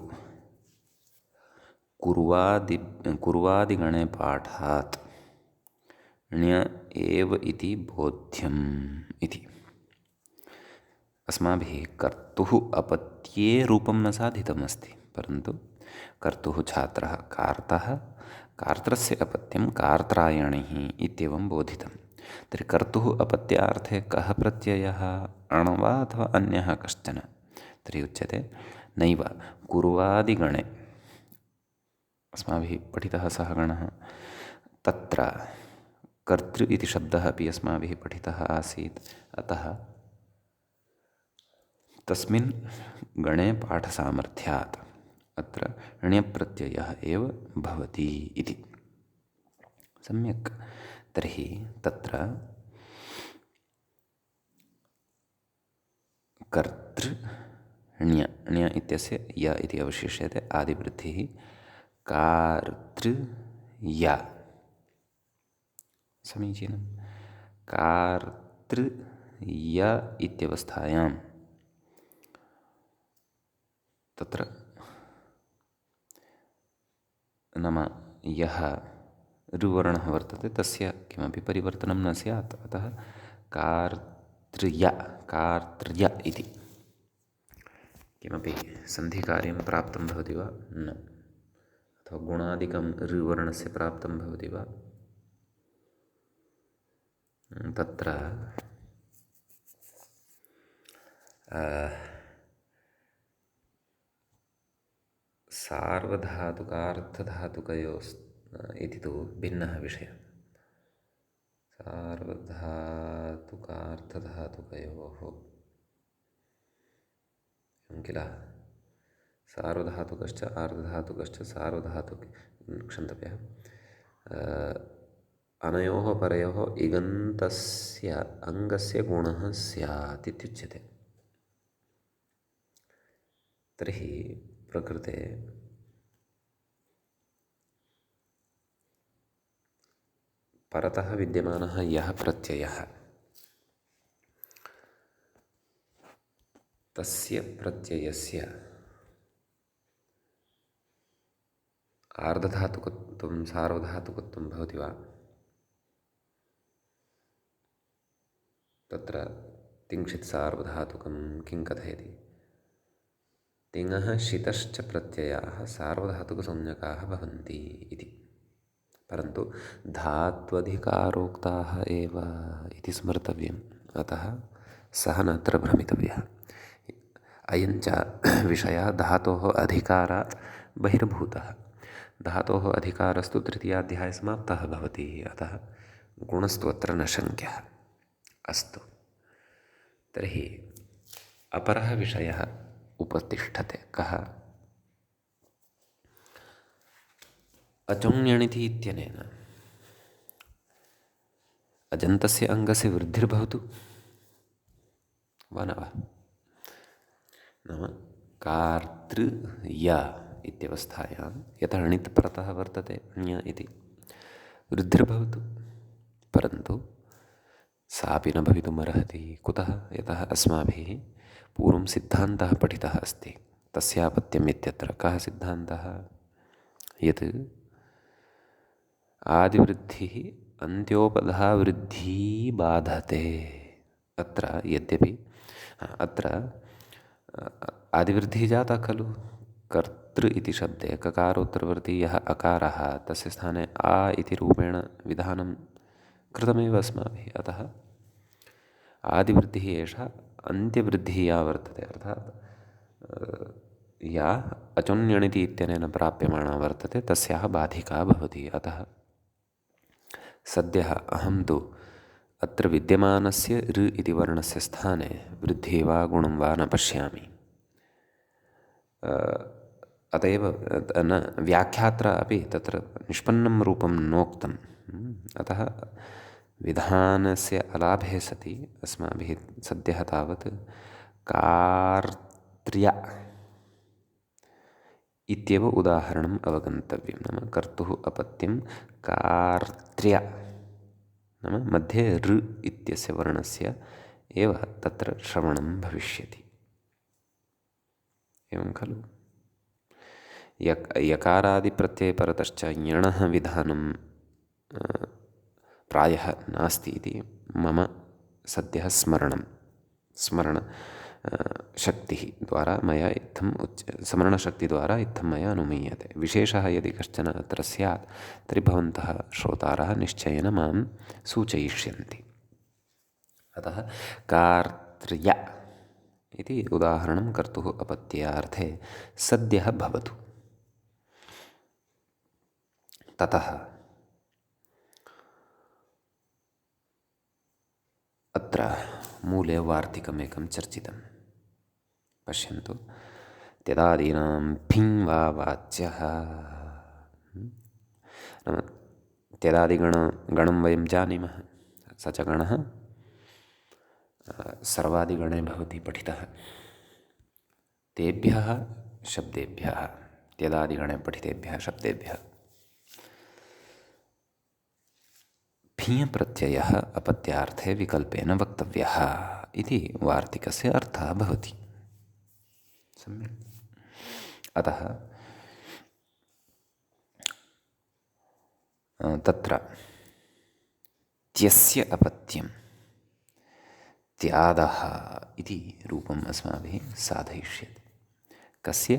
कुर्वादिगणे पाठात् ण्य एव इति बोध्यम् इति. अस्माभिः कर्तुः अपत्ये रूपं न साधितमस्ति, परन्तु कर्तुः छात्रः कार्तः, कार्त्रस्य अपत्यं कार्त्रायणिः इत्येवं बोधितं. तर्हि कर्तुः अपत्यार्थे कः प्रत्ययः? अण् वा अथवा अन्यः कश्चन? तर्हि उच्यते नैव, कुर्वादिगणे अस्माभिः पठितः सः गणः. तत्र कर्तृ इति शब्दः अपि अस्माभिः पठितः आसीत्. अतः तस्मिन् गणे पाठसामर्थ्यात् अत्र ण्यप्रत्ययः एव भवति इति. सम्यक्. तर्हि तत्र कर्तृ ण्य इत्यस्य य इति अवशिष्यते. आदिवृद्धिः. कार्तृ य. समीचीनं. कार्तृ य इत्यवस्थायां तत्र नाम यः ऋवर्णः वर्तते तस्य किमपि परिवर्तनं न स्यात्. अतः कार्तृय इति किमपि सन्धिकार्यं प्राप्तं भवति वा? न. अथवा गुणादिकं ऋवर्णस्य प्राप्तं भवति वा? तत्र सार्वधातुकार्थधातुकयोः इति तु भिन्नः विषयः. सार्वधातुकार्थधातुकयोः किल, सार्वधातुकश्च आर्धधातुकश्च क्षन्तव्यः. अनयोः परयोः इगन्तस्य अङ्गस्य गुणः स्यात् इत्युच्यते. तर्हि प्रकृते परतः विद्यमानः यः प्रत्ययः तस्य प्रत्ययस्य आर्धधातुकत्वं सार्वधातुकत्वं भवति वा? तत्र तिङ्क्षित् सार्वधातुकं किं कथयति? तिङः शितश्च प्रत्ययाः सार्वधातुकसंज्ञकाः भवन्ति इति. परन्तु धात्वधिकारोक्ताः एव इति स्मर्तव्यम्. अतः सः नत्र भ्रमितव्यः. अयञ्च विषयः धातोः अधिकारात् बहिर्भूतः. धातोः अधिकारस्तु तृतीयाध्याये समाप्तः भवति. अतः गुणस्तु अत्र न शङ्क्यः. अस्तु. तर्हि अपरः विषयः उपतिष्ठते. कः? अचोङ्ण्यणिति इत्यनेन अजन्तस्य अङ्गस्य वृद्धिर्भवतु वा न वा? नाम कार्तृय इत्यवस्थायां यतः णित् परतः वर्तते ण्य इति वृद्धिर्भवतु. परन्तु सापि न भवितुमर्हति. कुतः? यतः अस्माभिः पूर्वं सिद्धान्तः पठितः अस्ति. तस्यापत्यम् इत्यत्र कः सिद्धान्तः? यत् आदिवृद्धिः अन्त्योपधावृद्धिः बाधते। अत्र यद्यपि अत्र आदिवृद्धिः जाता खलु, कर्तृ इति शब्दे ककारोत्तरवर्ती यः अकारः तस्य स्थाने आ इति रूपेण विधानं कृतमेव अस्माभिः। अतः आदिवृद्धिः एषा अन्त्यवृद्धिः या वर्तते, अर्थात् या अचुण्यणिति इत्यनेन प्राप्यमाणा वर्तते तस्याः बाधिका भवति। अतः सद्यः अहं तु अत्र विद्यमानस्य ऋ इति वर्णस्य स्थाने वृद्धिः वा गुणं वा न पश्यामि। अत एव न व्याख्यात्रा अपि तत्र निष्पन्नं रूपं नोक्तम्। अतः विधानस्य अलाभे सति अस्माभिः सद्यः तावत् कार्त्र्य इत्येव उदाहरणम् अवगन्तव्यं। नाम कर्तुः अपत्यं कार्त्र्य, नाम मध्ये ऋ इत्यस्य वर्णस्य एव तत्र श्रवणं भविष्यति। एवं खलु? यकारादिप्रत्यये परतश्च यणः विधानं प्रायः नास्ति इति मम सद्यः स्मरणशक्तिः द्वारा मया इत्थम् स्मरणशक्तिद्वारा इत्थं मया अनुमीयते। विशेषः यदि कश्चन अत्र स्यात् तर्हि भवन्तः श्रोतारः निश्चयेन मां सूचयिष्यन्ति। अतः कार्त्र्य इति उदाहरणं कर्तुः अपत्यार्थे सद्यः भवतु। ततः अत्र मूले वार्तिकमेकं चर्चितं। पश्यन्तु, त्यदादीनां फिङ् वा वाच्यः। नाम त्यदादिगणं वयं जानीमः, स च गणः सर्वादिगणे भवति पठितः। तेभ्यः शब्देभ्यः, त्यदादिगणे पठितेभ्यः शब्देभ्यः फिञ् प्रत्ययः अपत्यार्थे विकल्पेन वक्तव्यः इति वार्तिकस्य अर्थः भवति। सम्यक्। अतः तत्र त्यस्य अपत्यं त्यादः इति रूपम् अस्माभिः साधयिष्यते। कस्य?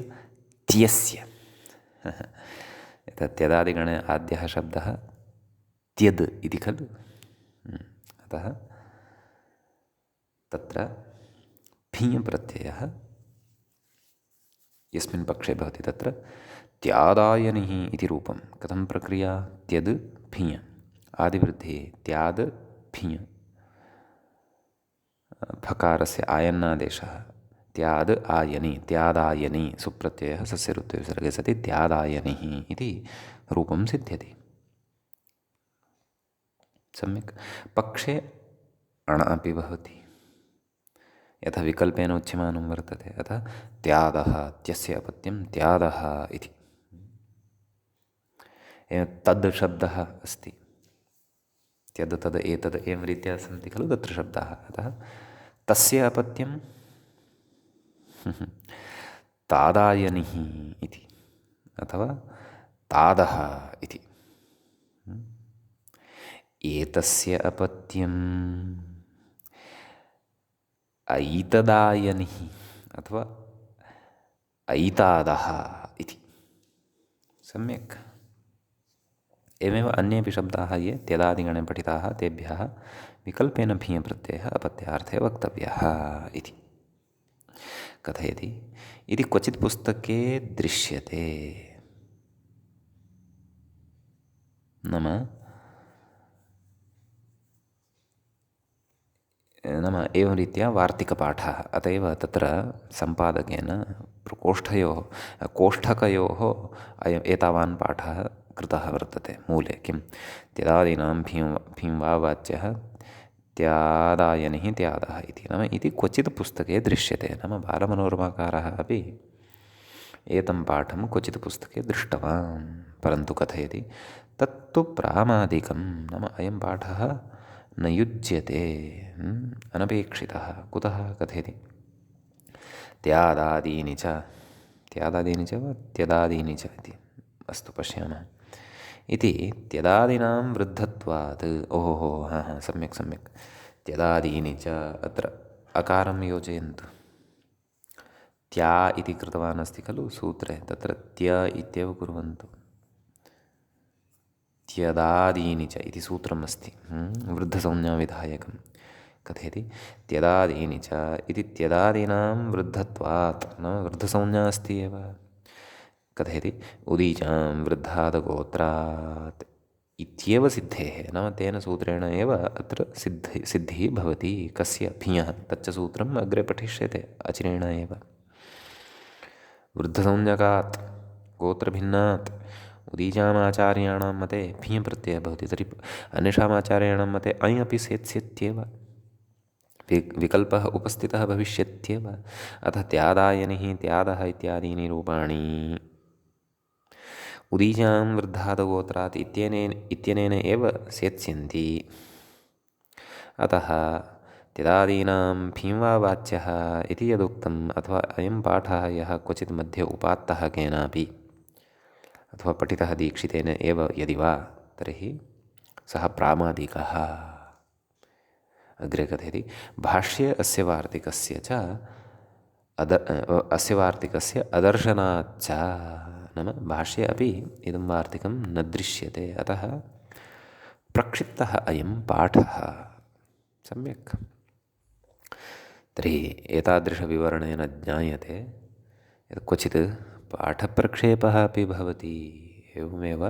त्यस्य। त्यदादिगणे आद्यः शब्दः त्यद् इति खलु। अतः तत्र फिञ् प्रत्ययः यस्मिन् पक्षे भवति तत्र त्यादायनिः इति रूपं। कथं प्रक्रिया? त्यद् फिञ्, आदिवृद्धिः त्याद् फिञ्, फकारस्य आयन्नादेशः त्याद् आयनि, त्यादायनि, सुप्रत्ययः सस्य विसर्गे सति त्यादायनिः इति रूपं सिद्ध्यति। सम्यक्। पक्षे अण अपि भवति, यथा विकल्पेन उच्यमानं वर्तते। अतः त्यादः, त्यस्य अपत्यं त्यादः इति। एवं तद् शब्दः अस्ति, त्यद् तद् एतद् एवं रीत्या सन्ति खलु तत्र शब्दाः। अतः तस्य अपत्यं तादायनिः इति, अथवा तादः इति। एतस्य अपत्यम् ऐतदायनिः अथवा ऐतादः इति। सम्यक्। एवमेव अन्येपि शब्दाः ये त्यदादिगणे पठिताः तेभ्यः विकल्पेन फिञ् प्रत्ययः अपत्यार्थे वक्तव्यः इति कथयति। इति क्वचित् पुस्तके दृश्यते। नाम एवं रीत्या वार्तिकपाठः। अत एव तत्र सम्पादकेन कोष्ठकयोः एतावान् पाठः कृतः वर्तते मूले। किं? त्यदादीनां फिञ् वा वाच्यः त्यादायनिः त्यादः इति। नाम इति क्वचित् पुस्तके दृश्यते। नाम बालमनोरमाकारः अपि एतं पाठं क्वचित् पुस्तके दृष्टवान्, परन्तु कथयति तत्तु प्रामादिकं। नाम अयं पाठः न युज्यते, अनपेक्षितः। कुतः? कथयति त्यादादीनि च त्यादादीनि च वा त्यदादीनि च इति। अस्तु पश्यामः। इति त्यदादीनां वृद्धत्वात्। ओहो हा हा, सम्यक् सम्यक्। त्यदादीनि च, अत्र अकारं योजयन्तु। त्या इति कृतवान् अस्ति खलु सूत्रे, तत्र त्य इत्येव कुर्वन्तु। त्यदादीनि च इति सूत्रम् अस्ति, वृद्धसंज्ञाविधायकं। कथयति त्यदादीनि च इति त्यदादीनां वृद्धत्वात्, न वृद्धसंज्ञा अस्ति एव। कथयति उदीचां वृद्धादगोत्रात् इत्येव सिद्धेः, नाम तेन सूत्रेण एव अत्र सिद्धिः भवति। कस्य? भियः। तच्च सूत्रम् अग्रे पठिष्यते अचिरेण एव। वृद्धसंज्ञकात् गोत्रभिन्नात् उदीचामाचार्याणां मते भिः प्रत्ययः भवति। तर्हि अन्येषाम् आचार्याणां मते अय् अपि सेत्स्यत्येव, विकल्पः उपस्थितः भविष्यत्येव। अतः त्यादायनिः त्यादः इत्यादीनि रूपाणि उदीचां वृद्धादगोत्रात् इत्यनेन एव सेत्स्यन्ति। अतः त्यदादीनां भीं वाच्यः इति यदुक्तम्, अथवा अयं पाठः यः क्वचित् मध्ये उपात्तः केनापि अथवा पठितः दीक्षितेन एव यदि वा, तर्हि सः प्रामादिकः। अग्रे कथयति भाष्ये अस्य वार्तिकस्य च अस्य वार्तिकस्य अदर्शनाच्च, नाम भाष्ये अपि इदं वार्तिकं न दृश्यते, अतः प्रक्षिप्तः अयं पाठः। सम्यक्। तर्हि एतादृशविवरणेन ज्ञायते यत् क्वचित् पाठप्रक्षेपः अपि भवति। एवमेव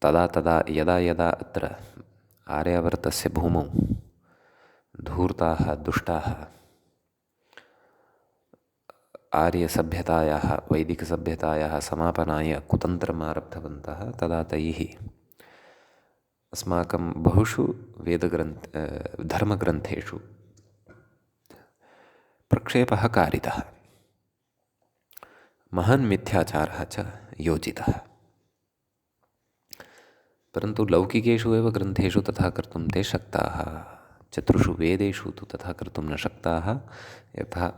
तदा यदा यदा अत्र आर्यावर्तस्य भूमौ धूर्ताः दुष्टाः आर्यसभ्यतायाः वैदिकसभ्यतायाः समापनाय कुतन्त्रम् आरब्धवन्तः, तदा तैः अस्माकं बहुषु धर्मग्रन्थेषु प्रक्षेपः कारितः, महान् मिथ्याचारः च योजितः। परन्तु लौकिकेषु एव ग्रन्थेषु तथा कर्तुं ते शक्ताः, चतुर्षु वेदेषु तु तथा कर्तुं न शक्ताः।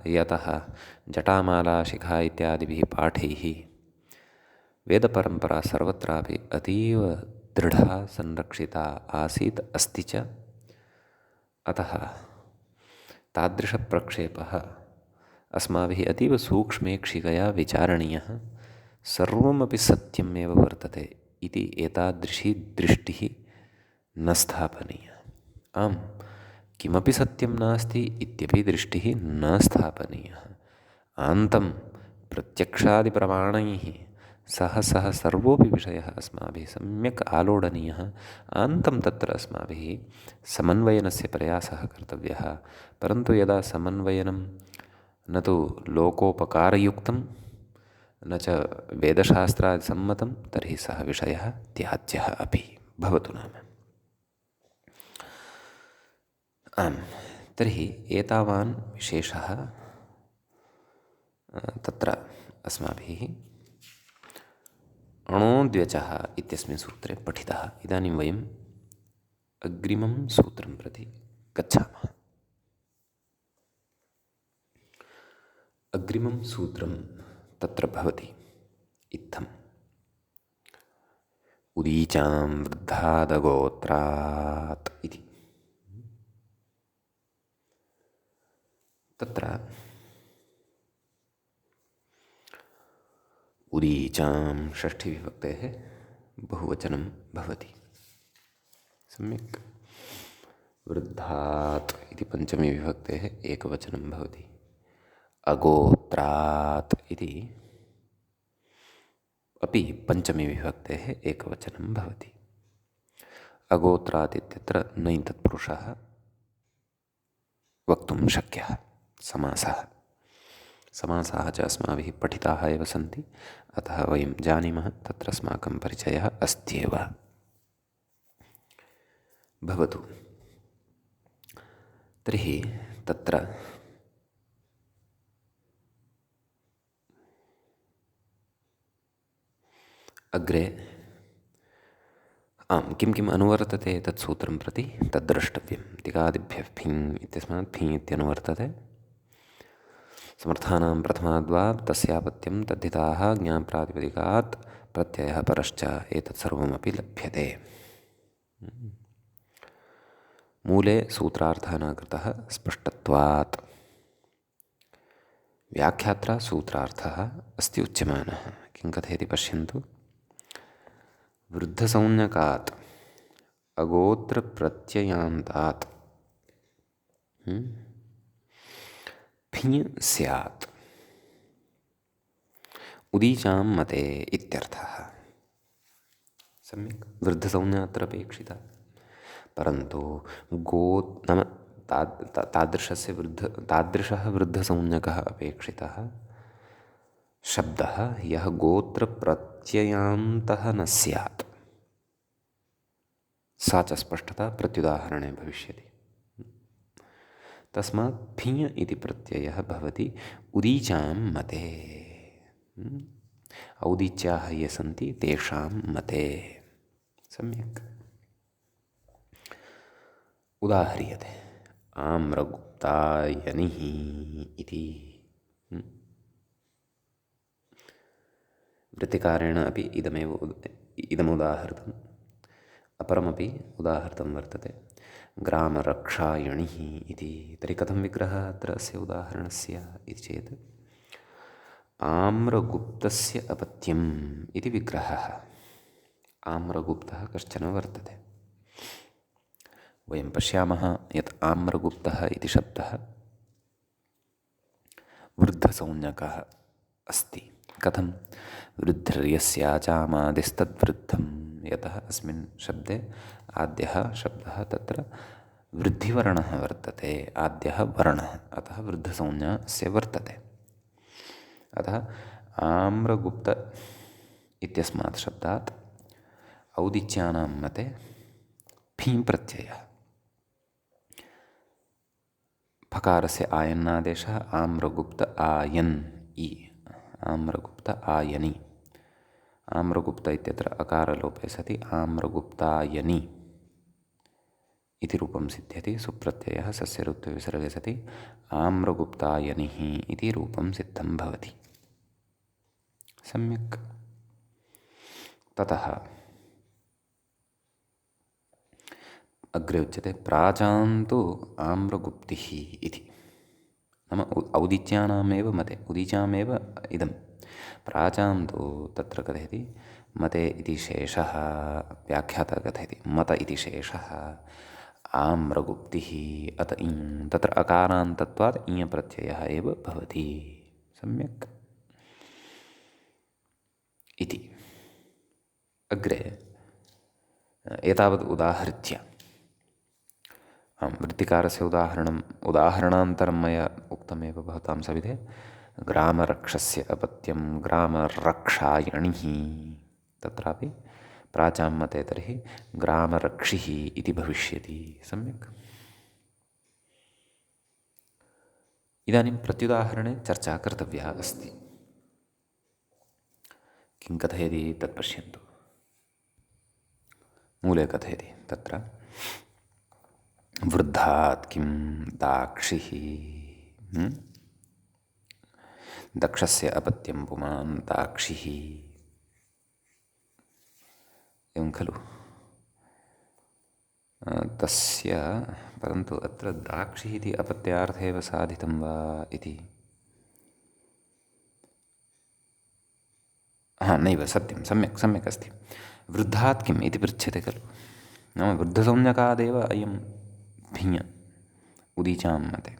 यतः जटामाला शिखा इत्यादिभिः पाठैः वेदपरम्परा सर्वत्रापि अतीव दृढा संरक्षिता आसीत्, अस्ति च। अतः तादृशप्रक्षेपः अस्माभिः अतीव सूक्ष्मेक्षिकया विचारणीयः। सर्वमपि सत्यमेव वर्तते इति एतादृशी दृष्टिः न स्थापनीया। आम्, किमपि सत्यं नास्ति इत्यपि दृष्टिः न स्थापनीयः। आन्तं प्रत्यक्षादिप्रमाणैः सह सर्वोऽपि विषयः अस्माभिः सम्यक् आलोडनीयः। आन्तं तत्र अस्माभिः समन्वयनस्य प्रयासः कर्तव्यः। परन्तु यदा समन्वयनं न तु लोकोपकारयुक्तं न च वेदशास्त्रादिसम्मतं, तर्हि सः विषयः त्याज्यः अपि भवतु नाम। आम्, तर्हि एतावान् विशेषः तत्र अस्माभिः अणोद्व्यचः इत्यस्मिन् सूत्रे पठितः। इदानीं वयम् अग्रिमं सूत्रं प्रति गच्छामः। अग्रिमं सूत्रं तत्र भवति इत्थम्। उदीचां वृद्धादगोत्रात् इति। तत्र उदीचां षष्ठीविभक्तेः बहुवचनं भवति। सम्यक्। वृद्धात् इति पञ्चमीविभक्तेः एकवचनं भवति। अगोत्रात् इति अपि पञ्चमीविभक्तेः एकवचनं भवति। अगोत्रात् इत्यत्र नञ् तत्पुरुषः वक्तुं शक्यः। समासाः च अस्माभिः पठिताः एव सन्ति, अतः वयं जानीमः, तत्र अस्माकं परिचयः अस्त्येव। भवतु। तर्हि तत्र अग्रे किं किम् अनुवर्तते तत् सूत्रं प्रति तद्द्रष्टव्यं। तिकादिभ्यः भिङ् इत्यस्मात् भिङ् इत्यनुवर्तते। समर्थानां प्रथमाद्वा तस्यापत्यं तद्धिताः ज्ञाप्रातिपदिकात् प्रत्ययः परश्च एतत् सर्वमपि लभ्यते। मूले सूत्रार्थः न कृतः स्पष्टत्वात्। व्याख्यात्रा सूत्रार्थः अस्ति उच्यमानः। किं कथयति पश्यन्तु। वृद्धसंज्ञकात् अगोत्रप्रत्ययान्तात् फिञ् स्यात् उदीचां मते इत्यर्थः। सम्यक् वृद्धसंज्ञा अत्र अपेक्षिता, परन्तु नाम तादृशः वृद्धसंज्ञकः अपेक्षितः शब्दः यः गोत्रप्रत्ययान्तः न स्यात्। सा च स्पष्टता प्रत्युदाहरणे भविष्यति। तस्मात् फिञ् इति प्रत्ययः भवति उदीचां मते। औदीच्याः ये सन्ति तेषां मते। सम्यक् उदाह्रियते। आम्रगुप्तायनिः इति वृत्तिकारेण अपि इदमुदाहृतम्। अपरमपि उदाहृतं वर्तते ग्रामरक्षायणिः इति। तर्हि कथं विग्रहः अत्र अस्य उदाहरणस्य इति चेत् आम्रगुप्तस्य अपत्यम् इति विग्रहः। आम्रगुप्तः कश्चन वर्तते। वयं पश्यामः यत् आम्रगुप्तः इति शब्दः वृद्धसंज्ञकः अस्ति। कथं? वृद्धिर्यस्याचामादिस्तद्वृद्धं। यतः अस्मिन् शब्दे आद्यः शब्दः तत्र वृद्धिवर्णः वर्तते, आद्यः वर्णः, अतः वृद्धसंज्ञा अस्य वर्तते। अतः आम्रगुप्त इत्यस्मात् शब्दात् औदिच्यानां मते फीं प्रत्ययः। फकारस्य आयन्नादेशः आम्रगुप्त आयन् इ, आम्रगुप्त आयनि। आम्रगुप्त इत्यत्र अकारलोपे सति आम्रगुप्तायनि इति रूपं सिद्ध्यति। सुप्रत्ययः सस्य ऋत्वे विसर्गे सति आम्रगुप्तायनिः इति रूपं सिद्धं भवति। सम्यक्। ततः अग्रे उच्यते प्राचान्तु आम्रगुप्तिः इति। नाम औदिच्यानामेव मते, उदीचामेव इदं प्राचान्तु तत्र कथयति मते इति शेषः। व्याख्याता कथयति मत इति शेषः आम्रगुप्तिः अत इं, तत्र अकारान्तत्वात् इञ प्रत्ययः एव भवति। सम्यक् इति। अग्रे एतावत् उदाहृत्य वृत्तिकारस्य उदाहरणान्तरं मया उक्तमेव भवतां सविधे। ग्रामरक्षस्य अपत्यं ग्रामरक्षायणिः, तत्रापि प्राचां मते तर्हि ग्रामरक्षिः इति भविष्यति। सम्यक्। इदानीं प्रत्युदाहरणे चर्चा कर्तव्या अस्ति। किं कथयति तत् पश्यन्तु। मूले कथयति तत्र वृद्धात् किं दाक्षिः, दक्षस्य अपत्यं पुमान् दाक्षिः, एवं खलु। तस्य, परन्तु अत्र दाक्षिः इति अपत्यार्थे एव साधितं वा इति। नैव सत्यं, सम्यक् अस्ति। वृद्धात् किम् इति पृच्छ्यते खलु। नाम वृद्धसंज्ञकादेव अयं भिञ् उदीचां मते।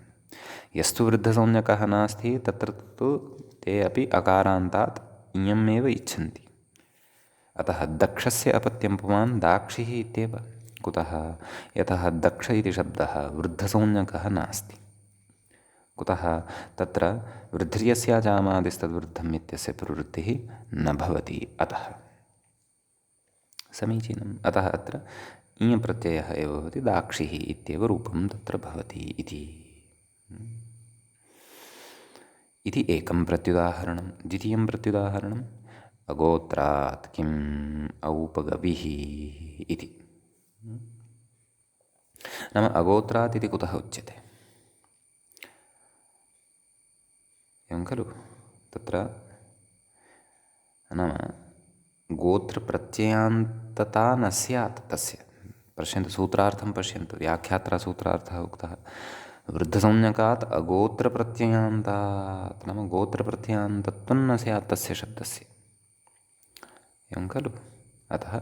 यस्तु वृद्धसंज्ञकः नास्ति तत्र तु ते अपि अकारान्तात् इयमेव इच्छन्ति। अतः दक्षस्य अपत्यं पुमान् दाक्षिः इत्येव। कुतः? यतः दक्ष इति शब्दः वृद्धसंज्ञकः नास्ति। कुतः? तत्र वृद्धिर्यस्याचामादिस्तद्वृद्धम् इत्यस्य प्रवृत्तिः न भवति। अतः समीचीनम्। अतः अत्र इञ प्रत्ययः एव भवति, दाक्षिः इत्येव रूपं तत्र भवति इति एकं प्रत्युदाहरणं। द्वितीयं प्रत्युदाहरणम् अगोत्रात् किम् औपगविः इति। नाम अगोत्रात् इति कुतः उच्यते? एवं खलु। तत्र नाम गोत्रप्रत्ययान्तता न स्यात् तस्य। पश्यन्तु, सूत्रार्थं पश्यन्तु, व्याख्यात्रा सूत्रार्थः उक्तः वृद्धसंज्ञकात् अगोत्रप्रत्ययान्तात्, नाम गोत्रप्रत्ययान्तत्वं न स्यात् तस्य शब्दस्य, एवं खलु। अतः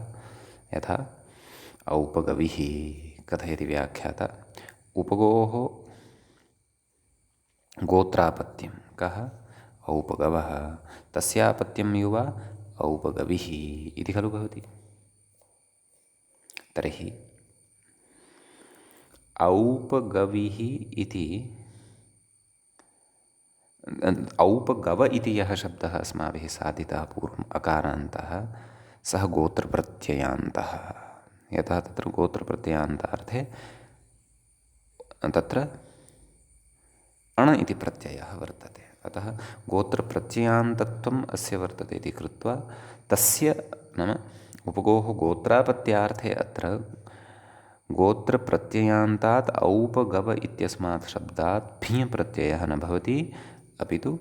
यथा औपगविः कथयति व्याख्याता, उपगोः गोत्रापत्यं कः औपगवः, तस्यापत्यं युवा औपगविः इति खलु भवति। तर्हि औपगविः इति औपगव इति यः शब्दः अस्माभिः साधितः पूर्वम् अकारान्तः, सः गोत्रप्रत्ययान्तः। यतः तत्र गोत्रप्रत्ययान्तार्थे तत्र अण इति प्रत्ययः वर्तते, अतः गोत्रप्रत्ययान्तत्वम् अस्य वर्तते इति कृत्वा तस्य, नाम उपगोः गोत्रापत्यार्थे अत्र गोत्रप्रत्ययान्तात् औपगव इत्यस्मात् शब्दात् फिञ् प्रत्ययः न भवति, अपि तु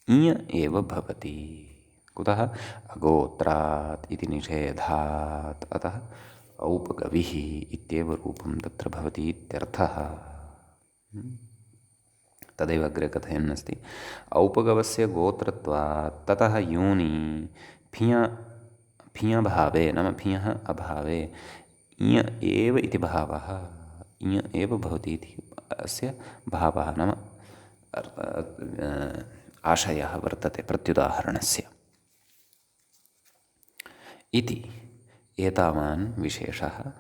इञ एव भवति। कुतः? अगोत्रात् इति निषेधात्, अतः औपगविः इत्येव रूपं तत्र भवति इत्यर्थः। तदेव अग्रे कथयन्नस्ति, औपगवस्य गोत्रत्वात् ततः योनि फिञभावे, नाम फिञः अभावे इञ एव इति भावः, इञ एव भवति इति अस्य भावः, नाम आशयः वर्तते प्रत्युदाहरणस्य इति। एतावान् विशेषः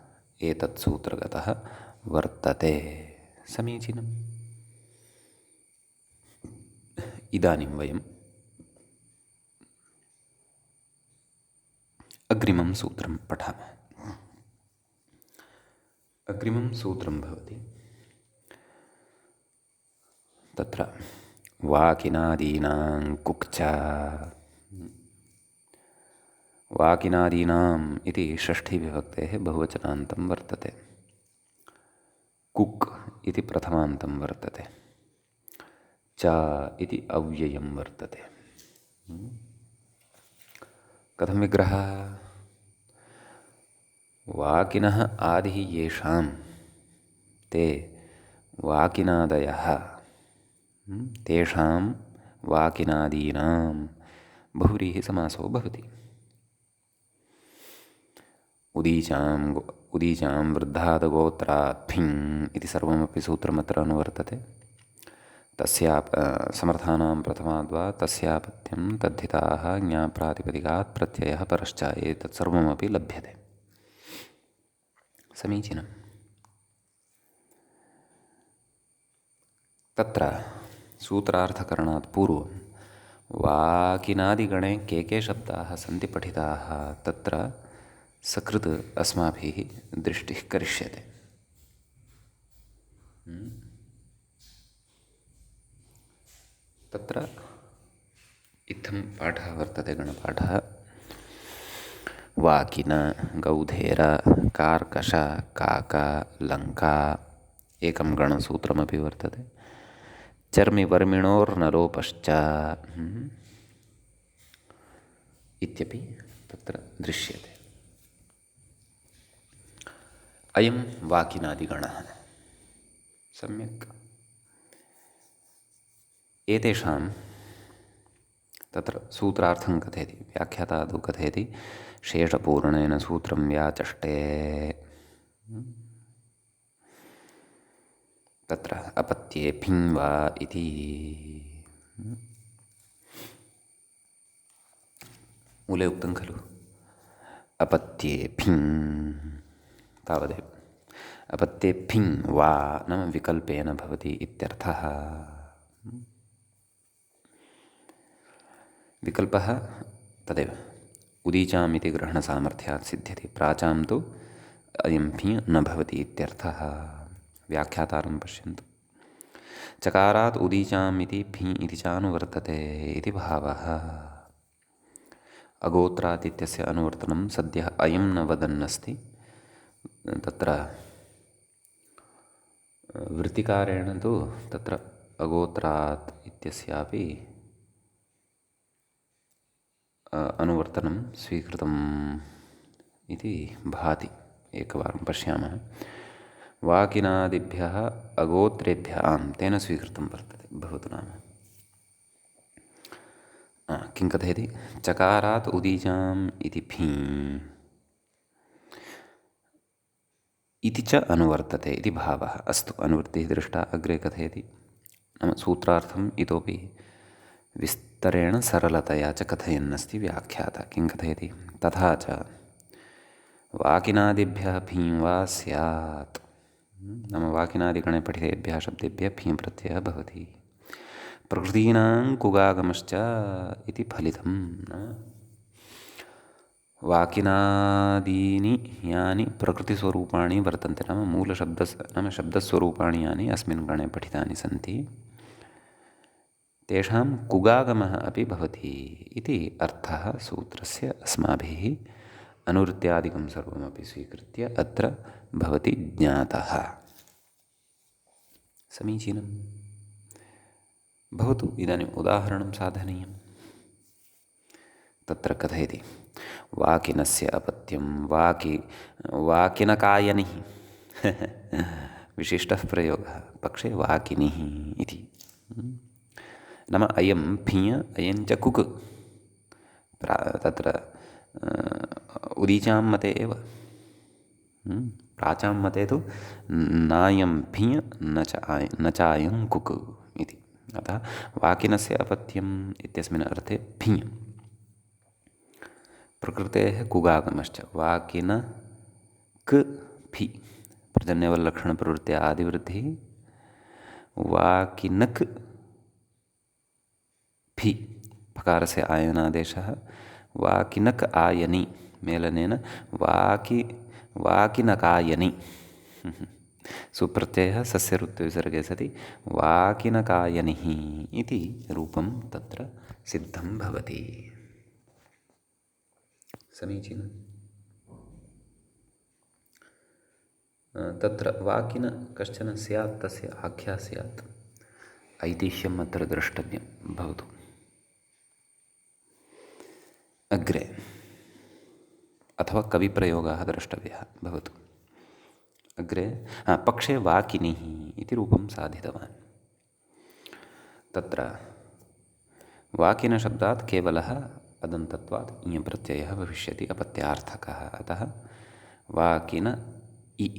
एतत् सूत्रगतः वर्तते। समीचीनम्। इदानीं वयम् अग्रिमं सूत्रं पठामः। अग्रिमं सूत्रं भवति तत्र वाकिनादीनां कुक्चा, वाकिनादीनाम् इति षष्ठीविभक्तेः बहुवचनान्तं वर्तते, कुक् इति प्रथमान्तं वर्तते, च इति अव्ययं वर्तते। कथं विग्रहः? वाकिनः आदिः येषां ते वाकिनादयः, तेषां वाकिनादीनां बहुव्रीहिसमासो भवति। उदीचां वृद्धादगोत्रात् फिङ् इति सर्वमपि सूत्रमत्र अनुवर्तते। समर्थानां प्रथमाद्वा तस्यापत्यं तद्धिताः ज्ञाप्रातिपदिकात् प्रत्ययः परश्च, एतत् सर्वमपि लभ्यते। समीचीनम्। तत्र सूत्रार्थकरणात् पूर्वं वाकिनादिगणे के शब्दाः सन्ति पठिताः तत्र सकृत् अस्माभिः दृष्टिः करिष्यते। तत्र इत्थं पाठः वर्तते, गणपाठः। वाकिन, गौधेर, कार्कश, काक, लङ्का, एकं गणसूत्रमपि वर्तते। चर्मिवर्मिणोर्नलोपश्च इत्यपि तत्र दृश्यते। अयं वाकिनादिगणः। सम्यक्। एतेषां तत्र सूत्रार्थं कथयति, व्याख्यातादौ कथयति, शेषपूर्णेन सूत्रं व्याचष्टे। तत्र अपत्ये फिङ् वा इति मूले उक्तं खलु, अपत्ये फिङ् तावदेव। अपत्ये फिङ् वा नाम विकल्पेन भवति इत्यर्थः। विकल्पः तदेव उदीचाम् इति ग्रहणसामर्थ्यात् सिद्ध्यति, प्राचां तु अयं फिङ् न भवति इत्यर्थः। व्याख्यातारं पश्यन्तु। चकारात् उदीचाम् इति फिङ् इति च अनुवर्तते इति भावः। अगोत्रात् इत्यस्य अनुवर्तनं सद्यः अयं न वदन्नस्ति, तत्र वृत्तिकारेण तु तत्र अगोत्रात् इत्यस्यापि अनुवर्तनं स्वीकृतम् इति भाति। एकवारं पश्यामः। वाकिनादिभ्यः अगोत्रेभ्यः तेन स्वीकृतं वर्तते भवतु नाम। किं कथयति? चकारात् उदीचाम् इति फी इति च अनुवर्तते इति भावः। अस्तु, अनुवृत्तिः दृष्टा। अग्रे कथयति, नाम सूत्रार्थम् इतोपि विस्तरेण सरलतया च कथयन्नस्ति व्याख्याता। किं कथयति? तथा च वाकिनादिभ्यः फीं वा स्यात्, नाम वाकिनादिगणे पठितेभ्यः शब्देभ्यः फीं प्रत्ययः भवति। प्रकृतीनां कुगागमश्च इति फलितं। वाकिनादीनि यानि प्रकृतिस्वरूपाणि वर्तन्ते, नाम नाम शब्दस्वरूपाणि यानि अस्मिन् गणे पठितानि सन्ति, तेषां कुगागमः अपि भवति इति अर्थः सूत्रस्य अस्माभिः अनुवृत्त्यादिकं सर्वमपि स्वीकृत्य अत्र भवति ज्ञातः। समीचीनं भवतु। इदानीम् उदाहरणं साधनीयं। तत्र कथयति, वाकिनस्य अपत्यं वाकिनकायनिः विशिष्टः प्रयोगः पक्षे वाकिनिः इति। नाम अयं फिञ् अयञ्च कुक् तत्र उदीचां मते एव, प्राचां मते तु नायं फिञ् न चायं कुक् इति। अतः वाकिनस्य अपत्यम् इत्यस्मिन् अर्थे फिञ् प्रकृतेः कुगागमश्च वाकिन क फि पर्जन्यवल्लक्षणप्रवृत्त्या आदिवृद्धिः, वाकिनक् फि फकारस्य आयनादेशः, वाकिनक आयनि मेलनेन वाकिनकायनि सुप्रत्ययः सस्यऋत्विसर्गे सति वाकिनकायनिः इति रूपं तत्र सिद्धं भवति। समीचीनं। तत्र वाकिन कश्चन स्यात्, तस्य आख्या स्यात्, ऐतिह्यम् अत्र द्रष्टव्यं भवतु। अग्रे अथवा कविप्रयोगः द्रष्टव्यः भवतु। अग्रे पक्षे वाकिनिः इति रूपं साधितवान्। तत्र वाकिनशब्दात् केवलः अदन्तत्वात् इञप्रत्ययः भविष्यति, अपत्यार्थकः। अतः वाकिन इ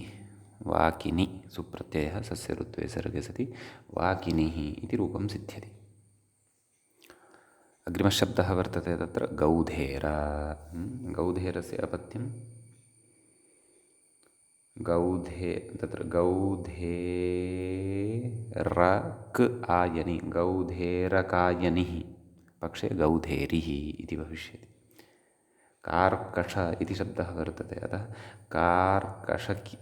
वाकिनि सुप्रत्ययः सस्यऋत्वे सर्गे सति वाकिनिः इति रूपं सिद्ध्यति। अग्रिमशब्दः वर्तते तत्र गौधेर। गौधेरस्य अपत्यं तत्र गौधेरक आयनि गौधेरकायनिः पक्षे गौधेरिः इति भविष्यति। कार्कष इति शब्दः वर्तते, अतः कार्कषकायनिः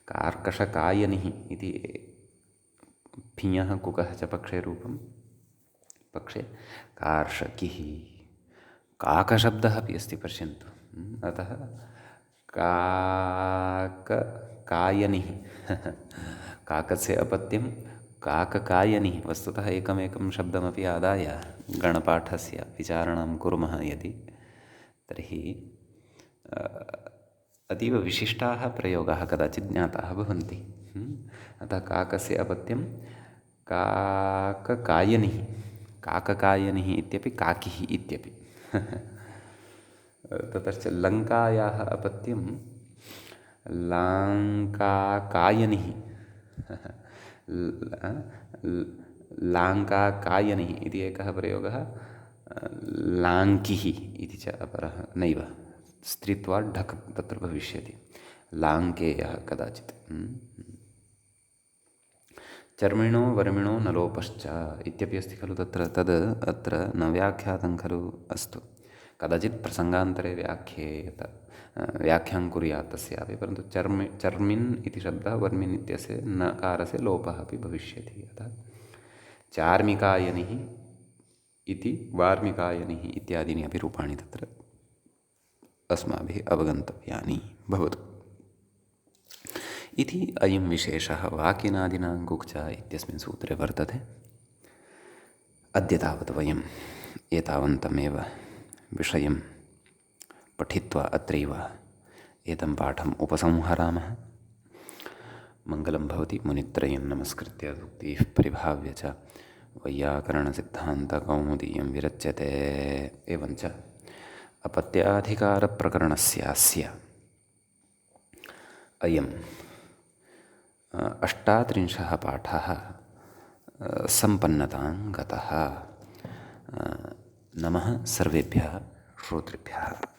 कार्कषकायनिः इति फिञः कुकः च पक्षे रूपं, पक्षे कार्षकिः। काकशब्दः अपि अस्ति, पश्यन्तु। अतः काककायनिः काकस्य अपत्यं काककायनिः। वस्तुतः एकमेकं शब्दमपि आदाय गणपाठस्य विचारणं कुर्मः यदि, तर्हि अतीव विशिष्टाः प्रयोगाः कदाचित् ज्ञाताः भवन्ति। अतः काकस्य अपत्यं काककायनिः, काककायनिः इत्यपि काकिः इत्यपि। ततश्च लङ्कायाः अपत्यं लाङ्काकायनिः लाङ्काकायनिः इति एकः प्रयोगः, लाङ्किः इति च अपरः, नैव स्त्रीत्वात् ढक् तत्र भविष्यति, लाङ्केयः कदाचित्। चर्मिणो वर्मिणो नलोपश्च इत्यपि अस्ति खलु तत्र, तद् अत्र न व्याख्यातं खलु। अस्तु, कदाचित् प्रसङ्गान्तरे व्याख्यां कुर्यात् तस्यापि, परन्तु चर्मिन् इति शब्दः वर्मिन् इत्यस्य नकारस्य लोपः अपि भविष्यति। अतः चार्मिकायनिः इति वार्मिकायनिः इत्यादीनि अपि रूपाणि तत्र अस्माभिः अवगन्तव्यानि भवतु। इति अयं विशेषः वाक्यनादिना गुक्चा इत्यस्मिन् सूत्रे वर्तते। अद्य तावत् वयम् एतावन्तमेव विषयं पठित्वा अत्रैव एतं पाठम् उपसंहरामः। मङ्गलं भवति। मुनित्रयं नमस्कृत्य उक्तिः परिभाव्य च वैयाकरणसिद्धान्तकौमुदीयं विरच्यते। एवञ्च अपत्याधिकारप्रकरणस्यास्य अयम् 38 पाठः सम्पन्नतां गतः। नमः सर्वेभ्यः श्रोतृभ्यः।